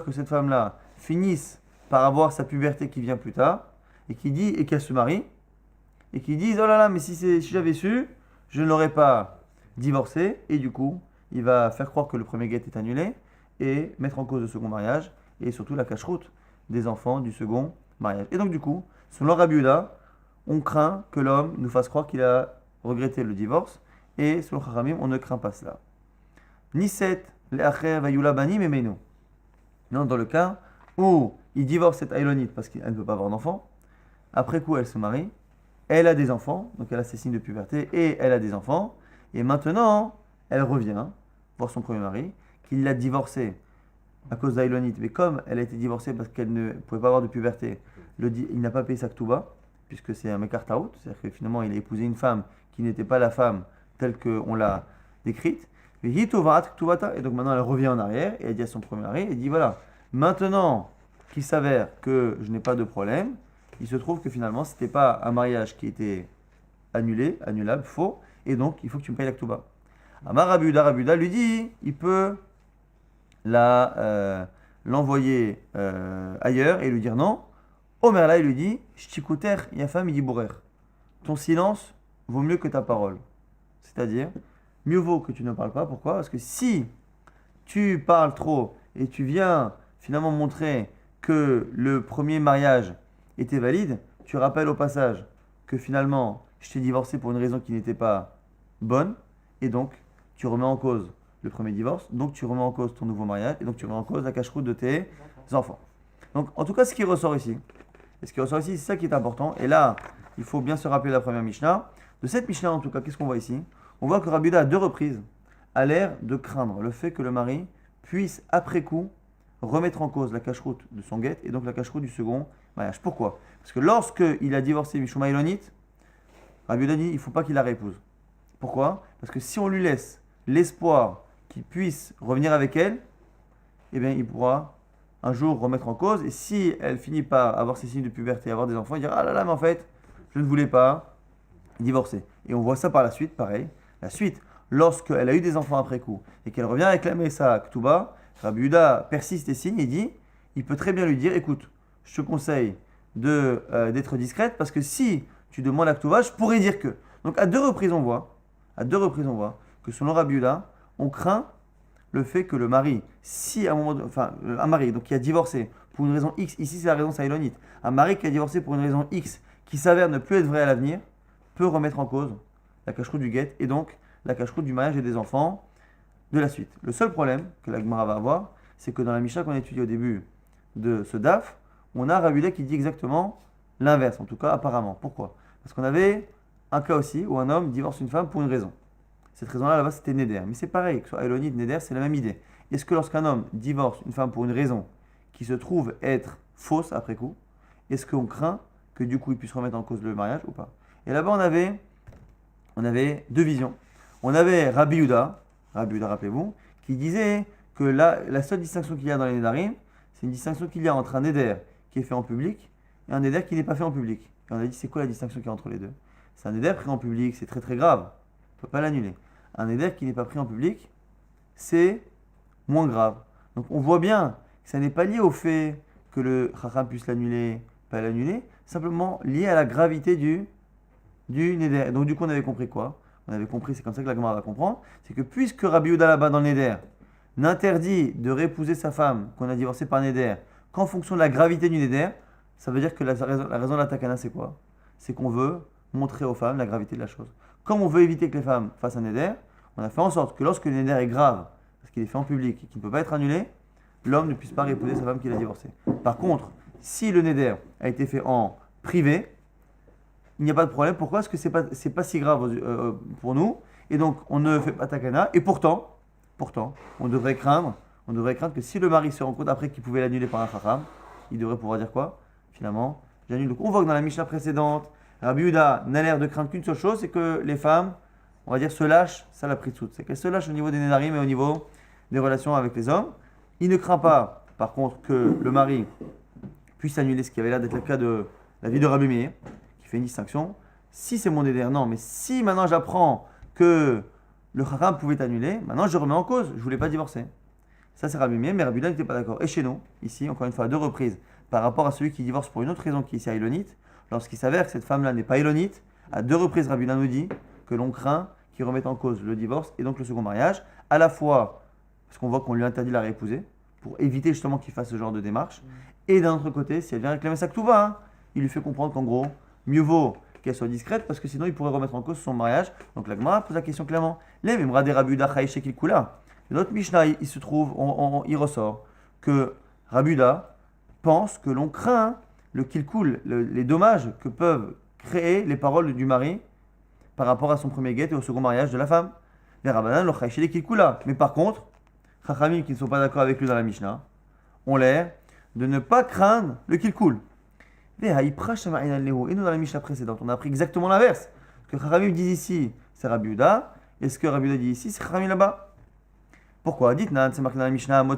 que cette femme-là finisse par avoir sa puberté qui vient plus tard et qu'elle se marie et qui dise oh là là, mais si j'avais su, je ne l'aurais pas divorcé, et du coup, il va faire croire que le premier guet est annulé et mettre en cause le second mariage et surtout la cache-route des enfants du second mariage. Et donc, du coup, selon Rabbi Yehuda, on craint que l'homme nous fasse croire qu'il a regretté le divorce, et selon Chachamim, on ne craint pas cela. Niset le'acher vayula banim emenu. Non, dans le cas où il divorce cette Ailonite parce qu'elle ne peut pas avoir d'enfant, après coup, elle se marie, elle a des enfants, donc elle a ses signes de puberté et elle a des enfants. Et maintenant, elle revient voir son premier mari, qu'il l'a divorcée à cause d'Ailonite. Mais comme elle a été divorcée parce qu'elle ne pouvait pas avoir de puberté, il n'a pas payé sa ketouba, puisque c'est un mekar taout, c'est-à-dire que finalement il a épousé une femme qui n'était pas la femme telle qu'on l'a décrite. Et donc maintenant elle revient en arrière et elle dit à son premier mari, elle dit voilà, maintenant qu'il s'avère que je n'ai pas de problème, il se trouve que finalement ce n'était pas un mariage qui était annulable, faux, et donc il faut que tu me payes la ketouba. Amar Rabbi Yehuda lui dit, il peut l'envoyer ailleurs et lui dire non. Omer là, il lui dit, Shtikuter yafam yiburer. Ton silence vaut mieux que ta parole. C'est-à-dire, mieux vaut que tu ne parles pas. Pourquoi? Parce que si tu parles trop et tu viens finalement montrer que le premier mariage était valide, tu rappelles au passage que finalement je t'ai divorcé pour une raison qui n'était pas bonne, et donc tu remets en cause le premier divorce, donc tu remets en cause ton nouveau mariage, et donc tu remets en cause la cache-route de tes enfants. Donc en tout cas, ce qui ressort ici, c'est ça qui est important, et là, il faut bien se rappeler la première Mishnah. De cette Mishnah en tout cas, qu'est-ce qu'on voit ici? On voit que Rabbi Yehuda, à 2 reprises, a l'air de craindre le fait que le mari puisse, après coup, remettre en cause la cache-route de son guet et donc la cache-route du second mariage. Pourquoi? Parce que lorsqu'il a divorcé Mishuma Ilonite, Rabbi Yehuda dit il ne faut pas qu'il la réépouse. Pourquoi? Parce que si on lui laisse l'espoir qu'il puisse revenir avec elle, eh bien il pourra un jour remettre en cause, et si elle finit par avoir ses signes de puberté, avoir des enfants, il dira ah là là, mais en fait, je ne voulais pas divorcer. Et on voit ça par la suite, pareil. La suite, lorsqu'elle a eu des enfants après coup et qu'elle revient réclamer sa ketouba, Rabbi Yehuda persiste et signe et dit il peut très bien lui dire écoute, je te conseille d'être discrète parce que si tu demandes la ketouba, je pourrais dire que. Donc à 2 reprises, on voit que selon Rabbi Yehuda, on craint le fait que le mari, si à un moment, un mari donc qui a divorcé pour une raison X, ici c'est la raison saïlonite, un mari qui a divorcé pour une raison X qui s'avère ne plus être vrai à l'avenir, peut remettre en cause la cache-route du guet et donc la cache-route du mariage et des enfants de la suite. Le seul problème que la Gemara va avoir, c'est que dans la Mishnah qu'on a étudiée au début de ce DAF, on a Rabbi Yehuda qui dit exactement l'inverse, en tout cas apparemment. Pourquoi? Parce qu'on avait un cas aussi où un homme divorce une femme pour une raison. Cette raison-là, là-bas, c'était Neder. Mais c'est pareil, que ce soit Ailonite, Neder, c'est la même idée. Est-ce que lorsqu'un homme divorce une femme pour une raison qui se trouve être fausse après coup, est-ce qu'on craint que du coup il puisse remettre en cause le mariage ou pas. Et là-bas on avait deux visions. On avait Rabbi Yehuda, rappelez-vous, qui disait que la seule distinction qu'il y a dans les Nédarim, c'est une distinction qu'il y a entre un Néder qui est fait en public et un Néder qui n'est pas fait en public. Et on a dit c'est quoi la distinction qu'il y a entre les deux? C'est un Néder pris en public, c'est très très grave, on ne peut pas l'annuler. Un Néder qui n'est pas pris en public, c'est moins grave. Donc on voit bien que ça n'est pas lié au fait que le Chacham puisse l'annuler, pas l'annuler, simplement lié à la gravité du Néder. Donc du coup on avait compris quoi? On avait compris, c'est comme ça que la Gemara va comprendre, c'est que puisque Rabbi Yehuda là-bas dans le Néder n'interdit de réépouser sa femme qu'on a divorcée par Néder qu'en fonction de la gravité du Néder, ça veut dire que la raison de la takana c'est quoi? C'est qu'on veut montrer aux femmes la gravité de la chose. Comme on veut éviter que les femmes fassent un Néder, on a fait en sorte que lorsque le Néder est grave, parce qu'il est fait en public et qu'il ne peut pas être annulé, l'homme ne puisse pas réépouser sa femme qu'il a divorcée. Par contre, si le Néder a été fait en privé, il n'y a pas de problème. Pourquoi? Parce que c'est pas si grave pour nous. Et donc, on ne fait pas takana. Et pourtant, on devrait craindre que si le mari se rend compte après qu'il pouvait l'annuler par un chacham, il devrait pouvoir dire quoi? Finalement, j'annule. Donc, on voit que dans la Mishnah précédente, Rabbi Yehuda n'a l'air de craindre qu'une seule chose, c'est que les femmes, on va dire, se lâchent, ça l'a pris de soute. C'est qu'elles se lâchent au niveau des nédarim et au niveau des relations avec les hommes. Il ne craint pas, par contre, que le mari puisse annuler ce qui avait l'air d'être le cas de la vie de Rabbi Meir, qui fait une distinction. Si c'est mon néder, non, mais si maintenant j'apprends que le chacham pouvait annuler, maintenant je remets en cause, je ne voulais pas divorcer. Ça c'est Rabbi Meir, mais Rabbi Yehuda n'était pas d'accord. Et chez nous, ici, encore une fois, à deux reprises, par rapport à celui qui divorce pour une autre raison qui est ici à Ilonite, lorsqu'il s'avère que cette femme-là n'est pas Ilonite, à deux reprises Rabbi Yehuda nous dit que l'on craint qu'il remette en cause le divorce et donc le second mariage, à la fois parce qu'on voit qu'on lui interdit de la réépouser, pour éviter justement qu'il fasse ce genre de démarche, et d'un autre côté, si elle vient réclamer sa ketouva, il lui fait comprendre qu'en gros, mieux vaut qu'elle soit discrète parce que sinon il pourrait remettre en cause son mariage. Donc la Gemara pose la question clairement. Les Memra des Rabbi Yehuda Chaï Shekil Kula. Notre Mishnah, il se trouve, il ressort que Rabbi Yehuda pense que l'on craint le kilkul, les dommages que peuvent créer les paroles du mari par rapport à son premier guet et au second mariage de la femme. Les Rabbanan le Chaï Shekil Kula. Mais par contre, Chachamim qui ne sont pas d'accord avec lui dans la Mishnah ont l'air de ne pas craindre le kilkul. Et nous, dans la Mishnah précédente, on a appris exactement l'inverse. Ce que Chachamim dit ici, c'est Rabbi Yehuda, et ce que Rabbi Yehuda dit ici, c'est Chachamim là-bas. Pourquoi? Dites, c'est marqué dans la Mishnah, on a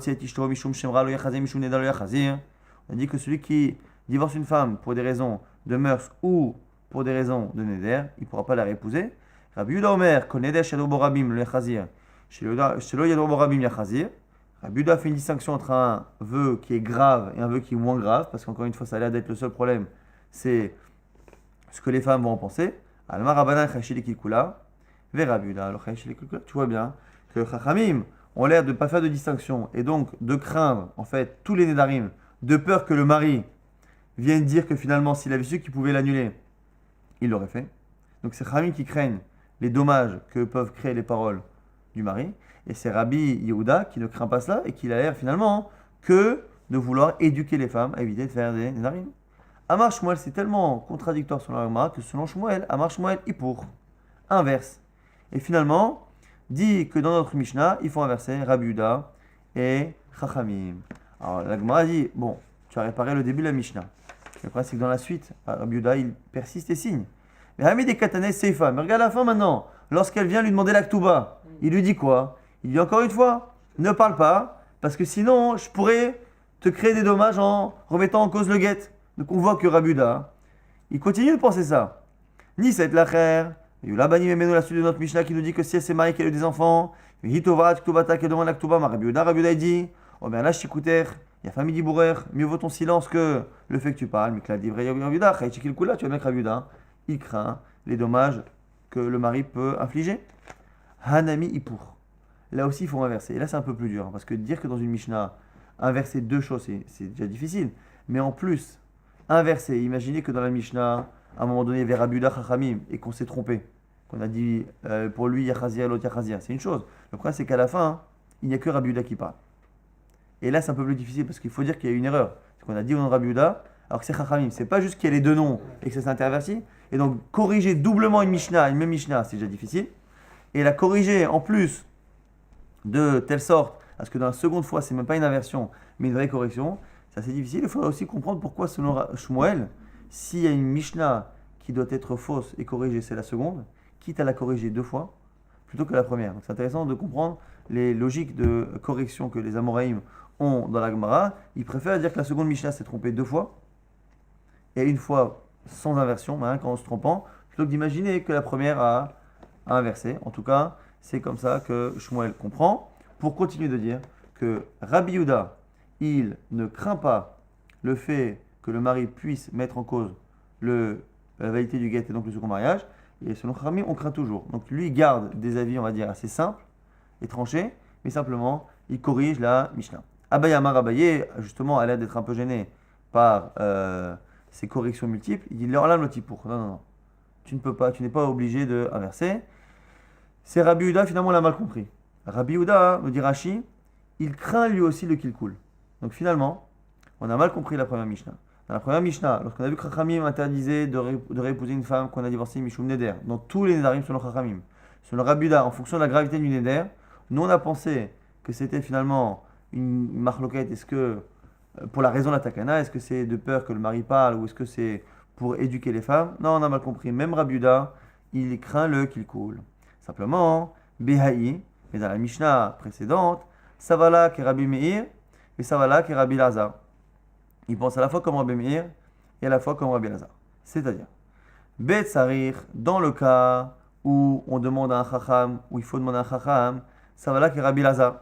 dit que celui qui divorce une femme pour des raisons de mœurs ou pour des raisons de neder, il ne pourra pas la réépouser. Rabbi Yehuda Omer, kol neder shelo bo rabim lo yachazir, shelo yado bo rabim yachazir. Rabbi Yehuda fait une distinction entre un vœu qui est grave et un vœu qui est moins grave, parce qu'encore une fois, ça a l'air d'être le seul problème, c'est ce que les femmes vont en penser. Alma Rabbanan Chachili Kikula, vers Rabbi Yehuda, alors Chachili Kikula, tu vois bien que Chachamim ont l'air de ne pas faire de distinction, et donc de craindre, en fait, tous les nédarim, de peur que le mari vienne dire que finalement, s'il avait su qu'il pouvait l'annuler, il l'aurait fait. Donc c'est Chachamim qui craignent les dommages que peuvent créer les paroles du mari. Et c'est Rabbi Yehuda qui ne craint pas cela et qui a l'air finalement que de vouloir éduquer les femmes à éviter de faire des nédarim. Amar Shmuel, c'est tellement contradictoire selon la Gemara que selon Shmuel, Amar Shmuel, Hippour, inverse. Et finalement, dit que dans notre Mishnah, il faut inverser Rabbi Yehuda et Chachamim. Alors la Gemara dit, bon, tu as réparé le début de la Mishnah. Le problème c'est que dans la suite, Rabbi Yehuda, il persiste et signe. Mais Hamid et Katané Seifa, mais regarde la fin maintenant, lorsqu'elle vient lui demander la Ketouba, il lui dit quoi? Il dit encore une fois, ne parle pas, parce que sinon, je pourrais te créer des dommages en remettant en cause le guet. Donc on voit que Rabbi Yehuda, il continue de penser ça. Ni cette lacher, il y a eu la Bani Memeno, la suite de notre Mishnah qui nous dit que si elle s'est mariée, qu'elle a eu des enfants, Hitova, Ktubata, qu'elle demande la Ktuba, Rabbi Yehuda, il dit, oh bien là, Shikuter, il y a famille d'Ibourer, mieux vaut ton silence que le fait que tu parles, mais que la dit vrai Rabbi Yehuda, Chaïchikil Kula, tu vois bien que Rabbi Yehuda, il craint les dommages que le mari peut infliger. Hanami Ipur. Là aussi, il faut inverser. Et là, c'est un peu plus dur. Parce que dire que dans une Mishnah, inverser deux choses, c'est déjà difficile. Mais en plus, inverser, imaginez que dans la Mishnah, à un moment donné, il y avait Rabbi Yehuda Chachamim et qu'on s'est trompé. Qu'on a dit pour lui, Yachazia, l'autre Yachazia. C'est une chose. Le problème, c'est qu'à la fin, il n'y a que Rabbi Yehuda qui parle. Et là, c'est un peu plus difficile parce qu'il faut dire qu'il y a une erreur. C'est qu'on a dit au nom de Rabbi Yehuda, alors que c'est Chachamim. C'est pas juste qu'il y a les deux noms et que ça s'est interverti. Et donc, corriger doublement une Mishnah, une même Mishnah, c'est déjà difficile. Et la corriger en plus de telle sorte à ce que dans la seconde fois, c'est même pas une inversion, mais une vraie correction, c'est assez difficile. Il faudra aussi comprendre pourquoi, selon Shmuel, s'il y a une Mishnah qui doit être fausse et corrigée, c'est la seconde, quitte à la corriger 2 fois, plutôt que la première. Donc c'est intéressant de comprendre les logiques de correction que les Amoraïm ont dans la Gemara. Ils préfèrent dire que la seconde Mishnah s'est trompée 2 fois, et une fois sans inversion, quand en se trompant, plutôt que d'imaginer que la première a inversé. En tout cas, c'est comme ça que Shmuel comprend. Pour continuer de dire que Rabbi Yehuda, il ne craint pas le fait que le mari puisse mettre en cause la validité du guet et donc le second mariage. Et selon Chachamim, on craint toujours. Donc lui garde des avis, on va dire, assez simples et tranchés, mais simplement, il corrige la Mishnah. Abaye Amar Abaye, justement, a l'air d'être un peu gêné par ces corrections multiples. Il dit, là, le pour. Non. Tu ne peux pas, tu n'es pas obligé d'inverser. C'est Rabbi Yehuda, finalement, on l'a mal compris. Rabbi Yehuda, nous dit Rashi, il craint lui aussi le kilkul. Donc finalement, on a mal compris la première Mishnah. Dans la première Mishnah, lorsqu'on a vu que Chachamim interdisait de réépouser une femme qu'on a divorcée Mishum Neder, dans tous les Nedarim selon Chachamim, selon Rabbi Yehuda, en fonction de la gravité du Neder, nous on a pensé que c'était finalement une marloquette. Est-ce que, pour la raison de la takana, est-ce que c'est de peur que le mari parle ou est-ce que c'est pour éduquer les femmes? Non, on a mal compris. Même Rabbi Yehuda, il craint le kilkul. Simplement, Behaï, mais dans la Mishnah précédente, ça va là que Rabbi Meir et ça va là que Rabbi Lazar. Il pense à la fois comme Rabbi Meir et à la fois comme Rabbi Lazar. C'est-à-dire, Bet Sarir, dans le cas où on demande à un Chacham, où il faut demander à un Chacham, ça va là que Rabbi Lazar.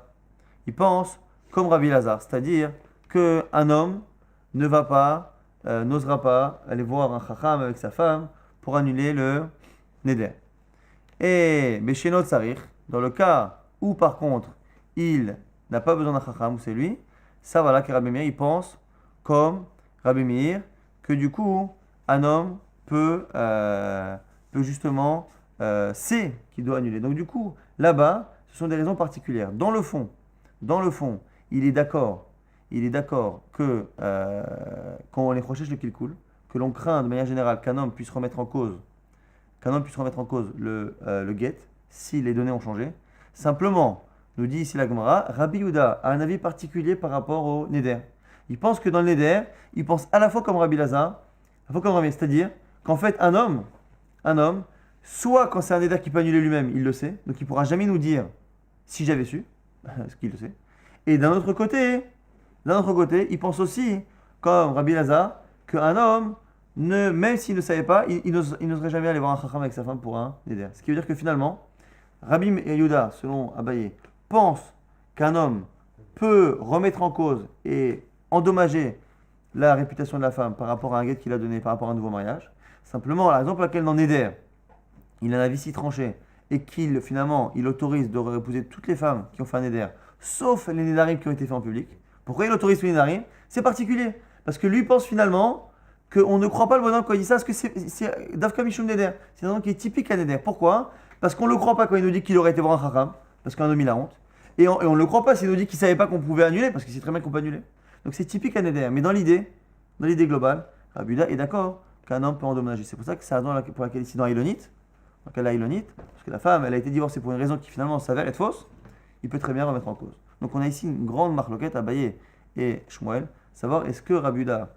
Il pense comme Rabbi Lazar, c'est-à-dire qu'un homme ne va pas, n'osera pas aller voir un Chacham avec sa femme pour annuler le Neder. Et Beshenot Sarir, dans le cas où par contre il n'a pas besoin d'un Chacham, ou c'est lui, ça va là que Rabbi Meir, il pense comme Rabbi Meir, que du coup, un homme peut justement, sait qu'il doit annuler. Donc du coup, là-bas, ce sont des raisons particulières. Dans le fond, il est d'accord que quand on est proche le kilkul, que l'on craint de manière générale qu'un homme puisse remettre en cause le guet si les données ont changé. Simplement, nous dit ici la Gemara, Rabbi Yehuda a un avis particulier par rapport au Neder. Il pense que dans le Neder, il pense à la fois comme Rabbi Lazar, à la fois comme Rabbi, c'est-à-dire qu'en fait un homme, soit quand c'est un Neder qui peut annuler lui-même, il le sait, donc il ne pourra jamais nous dire si j'avais su, ce qu'il le sait. Et d'un autre côté, il pense aussi, comme Rabbi Lazar, qu'un homme, même s'il ne savait pas, il n'oserait jamais aller voir un Chacham avec sa femme pour un Neder. Ce qui veut dire que finalement, Rabbi Yehuda, selon Abaye, pense qu'un homme peut remettre en cause et endommager la réputation de la femme par rapport à un guet qu'il a donné, par rapport à un nouveau mariage. Simplement, la raison pour laquelle dans Neder, il a un avis si tranché et qu'il finalement il autorise de reépouser toutes les femmes qui ont fait un Neder, sauf les Nedarim qui ont été faits en public. Pourquoi il autorise tous les Nedarim? C'est particulier, parce que lui pense finalement qu'on ne croit pas le bonhomme quand il dit ça, parce que c'est Davka Mishum Neder. C'est un homme qui est typique à Neder. Pourquoi? Parce qu'on ne le croit pas quand il nous dit qu'il aurait été voir un Chacham, parce qu'un homme il a honte. Et on ne le croit pas s'il nous dit qu'il ne savait pas qu'on pouvait annuler, parce qu'il sait très bien qu'on peut annuler. Donc c'est typique à Neder. Mais dans l'idée globale, Rabbi Yehuda est d'accord qu'un homme peut endommager. C'est pour ça que c'est la raison pour laquelle ici dans Ilonite, parce que la femme elle a été divorcée pour une raison qui finalement s'avère être fausse, il peut très bien remettre en cause. Donc on a ici une grande marloquette à Abaye et Shmuel, savoir est-ce que Rabbi Yehuda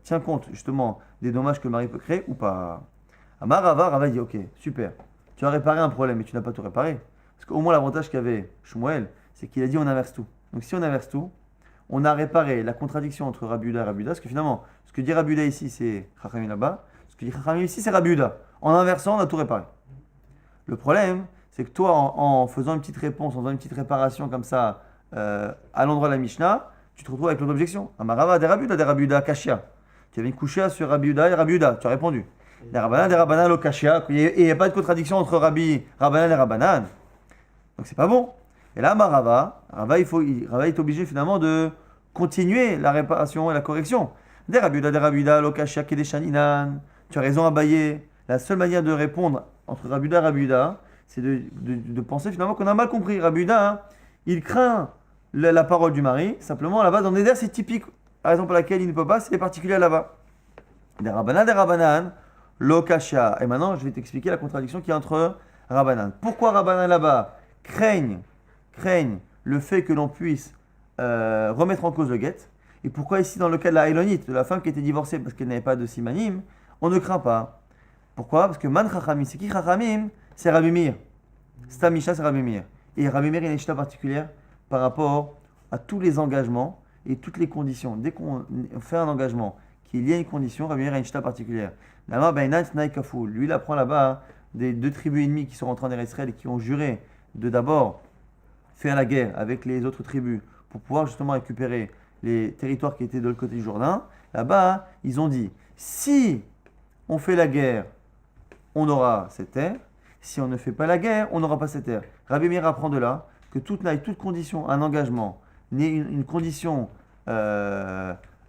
tient compte justement des dommages que le mari peut créer ou pas. Amar Rava dit ok, super, tu as réparé un problème mais tu n'as pas tout réparé. Parce qu'au moins l'avantage qu'avait Shmuel, c'est qu'il a dit on inverse tout. Donc si on inverse tout, on a réparé la contradiction entre Rabbi Yehuda et Rabbi Yehuda, parce que finalement, ce que dit Rabbi Yehuda ici, c'est Chachamim là-bas, ce que dit Chachamim ici, c'est Rabbi Yehuda. En inversant, on a tout réparé. Le problème, c'est que toi, en faisant une petite réponse, en faisant une petite réparation comme ça, à l'endroit de la Mishnah, tu te retrouves avec l'autre objection. Amarava des Rabbi Yehuda, Kashia. Tu avais une couchée sur Rabbi Yehuda et Rabbi Yehuda, tu as répondu. Des Rabbanan, lo Kashia. Et il n'y a pas de contradiction entre Rabbanan et Rabbanan. Donc c'est pas bon. Et là, Rava est obligé finalement de continuer la réparation et la correction. Des Rabbi Yehuda, lo Kashia, Kedeshaninan. Tu as raison, Abaye. La seule manière de répondre entre Rabbi Yehuda et Rabbi Yehuda, c'est de penser finalement qu'on a mal compris. Rabbi Yehuda, il craint la parole du mari. Simplement, là-bas, dans Neder, c'est typique. La raison pour laquelle il ne peut pas, c'est particulier là-bas. Des Rabbanan, lo Kashia. Et maintenant, je vais t'expliquer la contradiction qu'il y a entre Rabbanan. Pourquoi Rabbanan là-bas craignent le fait que l'on puisse remettre en cause le guet, Et pourquoi ici, dans le cas de la Elonite, de la femme qui était divorcée parce qu'elle n'avait pas de simanim, on ne craint pas. Pourquoi? Parce que Man Chachamim, c'est qui Chachamim? C'est Rabbi Meir. Stam Mishnah, c'est Rabbi Meir. Et Rabbi Meir, il a une chita particulière par rapport à tous les engagements et toutes les conditions. Dès qu'on fait un engagement, qu'il y a une condition, Rabbi Meir a une chita particulière. Lui, il apprend là-bas des deux tribus ennemies qui sont rentrées en Israël et qui ont juré de d'abord faire la guerre avec les autres tribus pour pouvoir justement récupérer les territoires qui étaient de l'autre côté du Jourdain. Là-bas, ils ont dit, si on fait la guerre, on aura cette terre. Si on ne fait pas la guerre, on n'aura pas cette terre. Rabbi Meir apprend de là que toute condition, un engagement, n'est une condition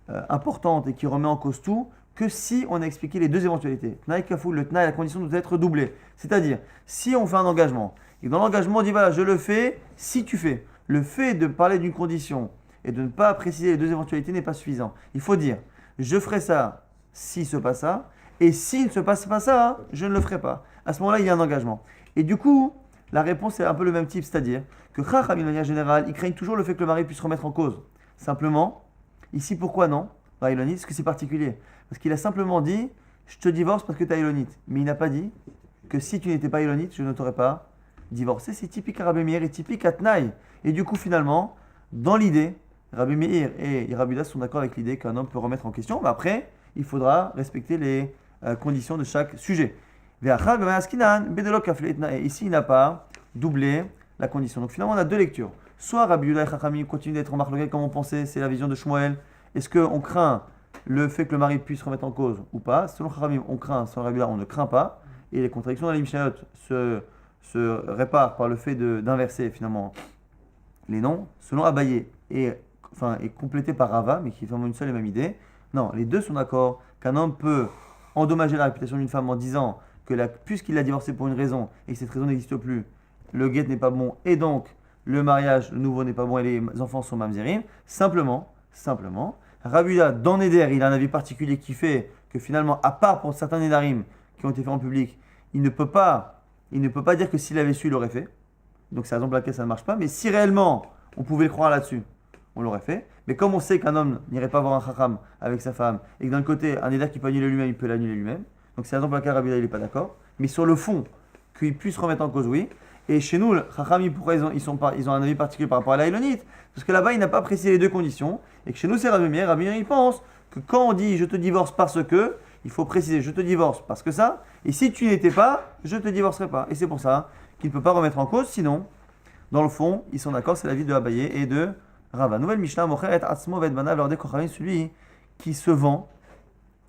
importante et qui remet en cause tout, que si on a expliqué les deux éventualités. Tnaï kafou, le tnaï, la condition doit être doublée. C'est-à-dire, si on fait un engagement, et dans l'engagement on dit voilà, je le fais si tu fais. Le fait de parler d'une condition et de ne pas préciser les deux éventualités n'est pas suffisant. Il faut dire, je ferai ça s'il se passe ça, et s'il ne se passe pas ça, je ne le ferai pas. À ce moment-là, il y a un engagement. Et du coup, la réponse est un peu le même type, c'est-à-dire que Chacham, de manière générale, ils craignent toujours le fait que le mari puisse remettre en cause. Simplement, ici, pourquoi non? Bah, Elonite, parce que c'est particulier. Parce qu'il a simplement dit, je te divorce parce que tu as Elonite. Mais il n'a pas dit que si tu n'étais pas Elonite, je ne t'aurais pas divorcé. C'est typique à Rabbi Meir et typique à Tnaï. Et du coup, finalement, dans l'idée, Rabbi Meir et Rabbi Uda sont d'accord avec l'idée qu'un homme peut remettre en question. Mais après, il faudra respecter les conditions de chaque sujet. Et ici, il n'a pas doublé la condition. Donc finalement, on a deux lectures. Soit Rabbi Uda et Chachamim continuent d'être en marque comme on pensait, c'est la vision de Shmuel. Est-ce qu'on craint le fait que le mari puisse remettre en cause ou pas? Selon Chachamim, on craint. Selon Rabbi Uda, on ne craint pas. Et les contradictions dans les Mishnayot se réparent par le fait d'inverser finalement les noms. Selon Abaye est complété par Rava, mais qui est vraiment une seule et même idée. Non, les deux sont d'accord qu'un homme peut endommager la réputation d'une femme en disant que puisqu'il l'a divorcée pour une raison et que cette raison n'existe plus, le guet n'est pas bon et donc le mariage, le nouveau n'est pas bon et les enfants sont mamzerim. Simplement, Rabbi Uda, dans Neder, il a un avis particulier qui fait que finalement, à part pour certains Nedarim qui ont été faits en public, il ne peut pas dire que s'il avait su, il l'aurait fait. Donc c'est la raison pour laquelle ça ne marche pas. Mais si réellement on pouvait le croire là-dessus, on l'aurait fait. Mais comme on sait qu'un homme n'irait pas voir un chacham avec sa femme, et que d'un côté, un Neder qui peut annuler lui-même, il peut l'annuler lui-même. Donc c'est la raison pour laquelle Rabbi Uda n'est pas d'accord. Mais sur le fond, qu'il puisse remettre en cause, oui. Et chez nous, le chacham, pourquoi ils ont un avis particulier par rapport à la Elonite? Parce que là-bas, il n'a pas précisé les deux conditions. Et que chez nous, c'est Rabbi Meir. Rabbi Meir, il pense que quand on dit je te divorce parce que, il faut préciser je te divorce parce que ça. Et si tu n'étais pas, je te divorcerai pas. Et c'est pour ça qu'il ne peut pas remettre en cause. Sinon, dans le fond, ils sont d'accord, c'est l'avis de Abaye et de Rava. Nouvelle Mishnah, Mocheret Atzmo Vedbanav lors des Kochavim, celui qui se vend,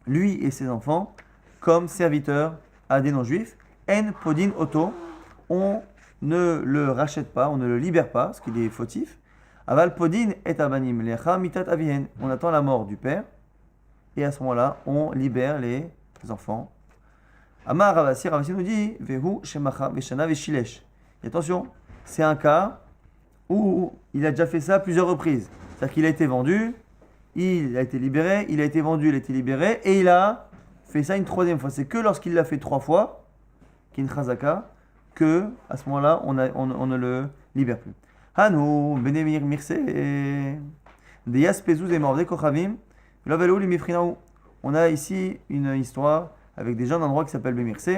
lui et ses enfants, comme serviteurs à des non-juifs. En Podin Oto, on ne le rachète pas, on ne le libère pas, parce qu'il est fautif. Aval Podin et Abanim, Lecha Mitat Avihen. On attend la mort du père, et à ce moment-là, on libère les enfants. Amar Ravasi nous dit Vehu Shemacha Veshana Veshilesh. Et attention, c'est un cas où il a déjà fait ça à plusieurs reprises. C'est-à-dire qu'il a été vendu, il a été libéré, il a été vendu, il a été libéré, et il a fait ça une troisième fois. C'est que lorsqu'il l'a fait 3 fois, Kin Chazaka, que à ce moment-là, on ne le libère plus. Hanou, Benemir Mirse, Deyas Pezuz et Mordé Kochavim, Lovelou Limifrinaou. On a ici une histoire avec des gens d'un endroit qui s'appelle Bemirse,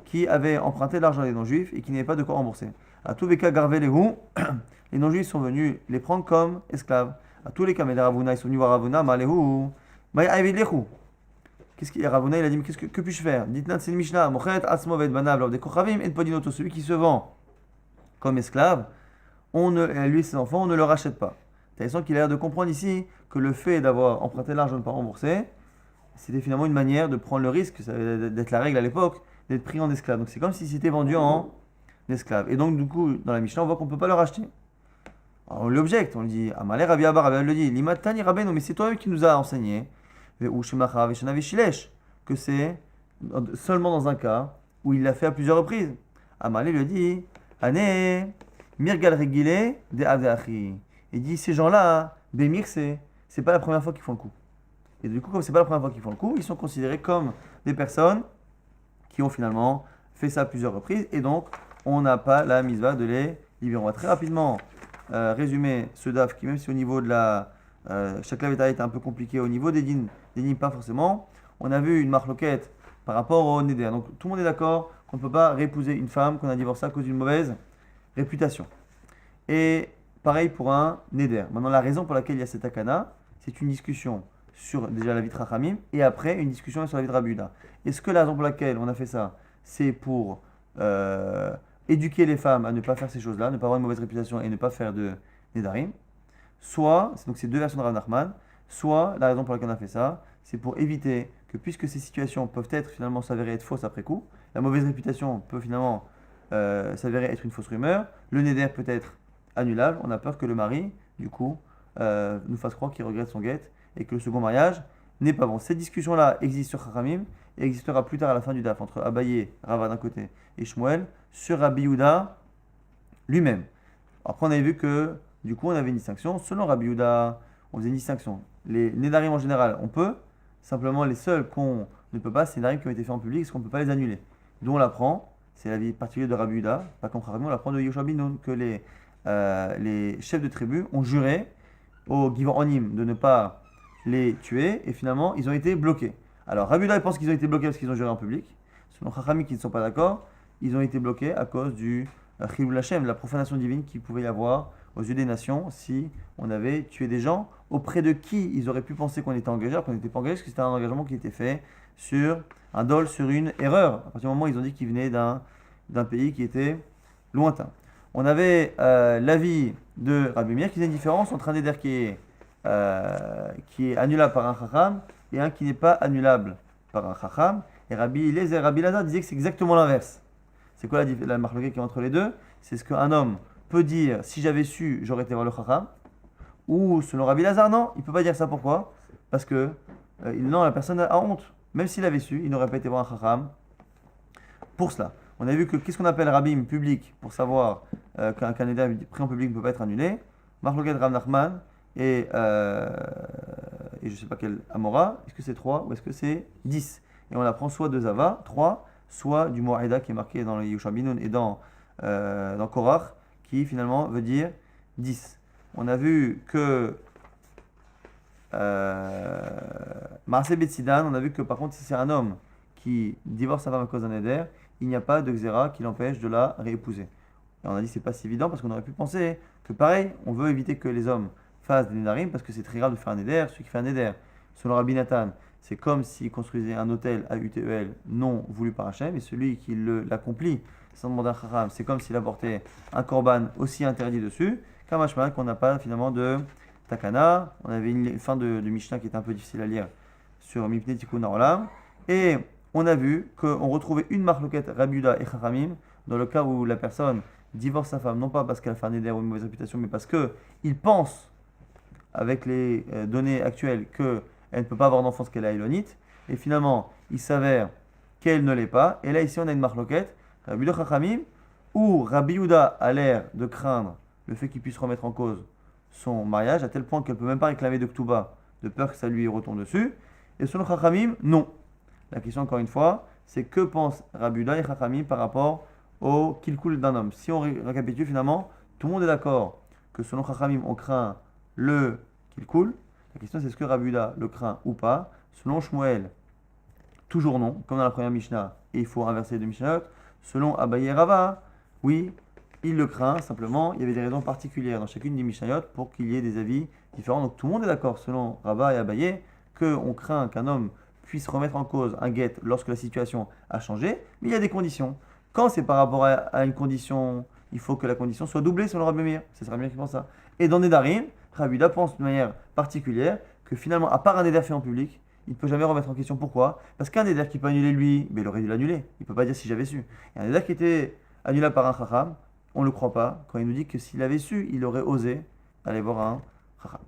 qui avaient emprunté l'argent des non-juifs et qui n'avaient pas de quoi rembourser. À tous les cas, Garvelehu, les non-juifs sont venus les prendre comme esclaves. À tous les cas, mais les Ravuna, ils sont venus voir Ravuna, Malehu, Maïaïvidlehu. Qu'est-ce qu'il y a Ravuna? Il a dit, mais que puis-je faire? Dites-nous, c'est une Mishnah, Mochet, Asmovet, Banav, Lov, des Kochavim, et Podinoto, celui qui se vend comme esclave, lui et ses enfants, on ne le rachète pas. Intéressant qu'il a l'air de comprendre ici que le fait d'avoir emprunté l'argent et de ne pas rembourser, c'était finalement une manière de prendre le risque, ça avait d'être la règle à l'époque, d'être pris en esclave. Donc c'est comme si c'était vendu en esclave. Et donc du coup, dans la Mishnah, on voit qu'on ne peut pas le racheter. Alors on lui objecte, on lui dit, Amalé Rabbi Abba, Rabbi le dit, Limatani Rabbeinu, mais c'est toi-même qui nous a enseigné, que c'est seulement dans un cas où il l'a fait à plusieurs reprises. Amalé lui dit, Ane, Mirgal Regile de Avdeachi. Il dit, ces gens-là, Bémir, c'est pas la première fois qu'ils font le coup. Et du coup, comme c'est pas la première fois qu'ils font le coup, ils sont considérés comme des personnes qui ont finalement fait ça à plusieurs reprises. Et donc, on n'a pas la misva de les libérer. On va très rapidement résumer ce DAF qui, même si au niveau de chaque laveta est un peu compliqué au niveau des dînes pas forcément. On a vu une marloquette par rapport au neder. Donc tout le monde est d'accord qu'on ne peut pas réépouser une femme qu'on a divorcée à cause d'une mauvaise réputation. Et pareil pour un neder. Maintenant, la raison pour laquelle il y a cette akana, c'est une discussion sur déjà la vie de Rachamim et après une discussion sur la vie de Rabbi Yehuda. Est-ce que la raison pour laquelle on a fait ça, c'est pour éduquer les femmes à ne pas faire ces choses-là, ne pas avoir une mauvaise réputation et ne pas faire de nedarim? Soit, donc c'est deux versions de Rav Nachman, soit la raison pour laquelle on a fait ça, c'est pour éviter que puisque ces situations peuvent être finalement s'avérer être fausses après coup, la mauvaise réputation peut finalement s'avérer être une fausse rumeur, le neder peut être annulable, on a peur que le mari, du coup, nous fasse croire qu'il regrette son guet et que le second mariage n'est pas bon. Cette discussion-là existe sur Chachamim et existera plus tard à la fin du DAF entre Abaye, Rava d'un côté, et Shmuel sur Rabbi Yehuda lui-même. Après, on avait vu que du coup, on avait une distinction. Selon Rabbi Yehuda, on faisait une distinction. Les Nédarim en général, on peut. Simplement, les seuls qu'on ne peut pas, c'est les Nédarim qui ont été faits en public, parce qu'on ne peut pas les annuler. D'où on l'apprend, c'est la vie particulière de Rabbi Yehuda, pas comme Chachamim, on l'apprend de Yoshua bin Nun, que les chefs de tribu ont juré au Givonim de ne pas les tuer, et finalement, ils ont été bloqués. Alors, Rabbi Yehuda pense qu'ils ont été bloqués parce qu'ils ont juré en public. Selon Chachamim qui ne sont pas d'accord, ils ont été bloqués à cause du Chilul Hashem, la profanation divine qu'il pouvait y avoir aux yeux des nations si on avait tué des gens auprès de qui ils auraient pu penser qu'on était engagé, alors qu'on n'était pas engagé, parce que c'était un engagement qui était fait sur un dol, sur une erreur. À partir du moment où ils ont dit qu'ils venaient d'un pays qui était lointain. On avait l'avis de Rabbi Meir qui faisait une différence entre un neder qui est annulable par un chacham et un qui n'est pas annulable par un chacham. Et Rabbi Lazar disait que c'est exactement l'inverse. C'est quoi la marloquette qui est entre les deux? C'est ce qu'un homme peut dire, si j'avais su, j'aurais été voir le chacham. Ou selon Rabbi Lazar, non, il ne peut pas dire ça. Pourquoi? Parce que non, la personne a honte. Même s'il avait su, il n'aurait pas été voir un chacham pour cela. On a vu que qu'est-ce qu'on appelle rabim public pour savoir qu'un éder pris en public ne peut pas être annulé. Marloquette Rav Nachman et je ne sais pas quel Amora. Est-ce que c'est 3 ou est-ce que c'est 10? Et on apprend soit de Zava, 3, soit du mot Aïda qui est marqué dans le Yehoshua bin Nun et dans Korach, qui finalement veut dire 10. On a vu que Marseille Betsidan, on a vu que par contre, si c'est un homme qui divorce sa femme à cause d'un éder, il n'y a pas de xéra qui l'empêche de la réépouser. Et on a dit que c'est pas si évident parce qu'on aurait pu penser que pareil, on veut éviter que les hommes fassent des nédarim parce que c'est très grave de faire un éder. Celui qui fait un éder, selon Rabbi Nathan, c'est comme s'il construisait un hôtel à UTEL non voulu par Hachem, et celui qui l'accomplit sans demander un chacham, c'est comme s'il apportait un korban aussi interdit dessus, Kamashman, qu'on n'a pas finalement de takana. On avait une fin de Mishnah qui était un peu difficile à lire sur Mipnei Tikkun Haolam, et on a vu qu'on retrouvait une marloquette Rabbi Yehuda et Chachamim dans le cas où la personne divorce sa femme, non pas parce qu'elle fait un éder ou une mauvaise réputation, mais parce qu'il pense, avec les données actuelles, qu'elle ne peut pas avoir d'enfant parce qu'elle est élonite, et finalement, il s'avère qu'elle ne l'est pas. Et là, ici, on a une marloquette, Rabbi Yehuda Chachamim, où Rabbi Yehuda a l'air de craindre le fait qu'il puisse remettre en cause son mariage, à tel point qu'elle ne peut même pas réclamer de Ktuba, de peur que ça lui retombe dessus. Et selon Chachamim, non. La question, encore une fois, c'est que pensent Rabbi Yehuda et Chachamim par rapport au kilkul d'un homme. Si on récapitule, finalement, tout le monde est d'accord que selon Chachamim, on craint le kilkul. La question, c'est est-ce que Rabbi Yehuda le craint ou pas? Selon Shmuel, toujours non, comme dans la première Mishnah, et il faut inverser les deux Mishnayot. Selon Abaye et Rava, oui, il le craint, simplement, il y avait des raisons particulières dans chacune des Mishnayot pour qu'il y ait des avis différents. Donc tout le monde est d'accord, selon Rava et Abaye, qu'on craint qu'un homme puisse remettre en cause un guet lorsque la situation a changé, mais il y a des conditions. Quand c'est par rapport à une condition, il faut que la condition soit doublée selon Rabbi Meir. C'est Rabbi Meir qui pense ça. Et dans Nedarim, Rabbi Yehuda pense de manière particulière que finalement, à part un neder fait en public, il ne peut jamais remettre en question. Pourquoi? Parce qu'un neder qui peut annuler lui, il aurait dû l'annuler. Il ne peut pas dire si j'avais su. Et un neder qui était annulable par un chacham, on ne le croit pas quand il nous dit que s'il avait su, il aurait osé aller voir un chacham.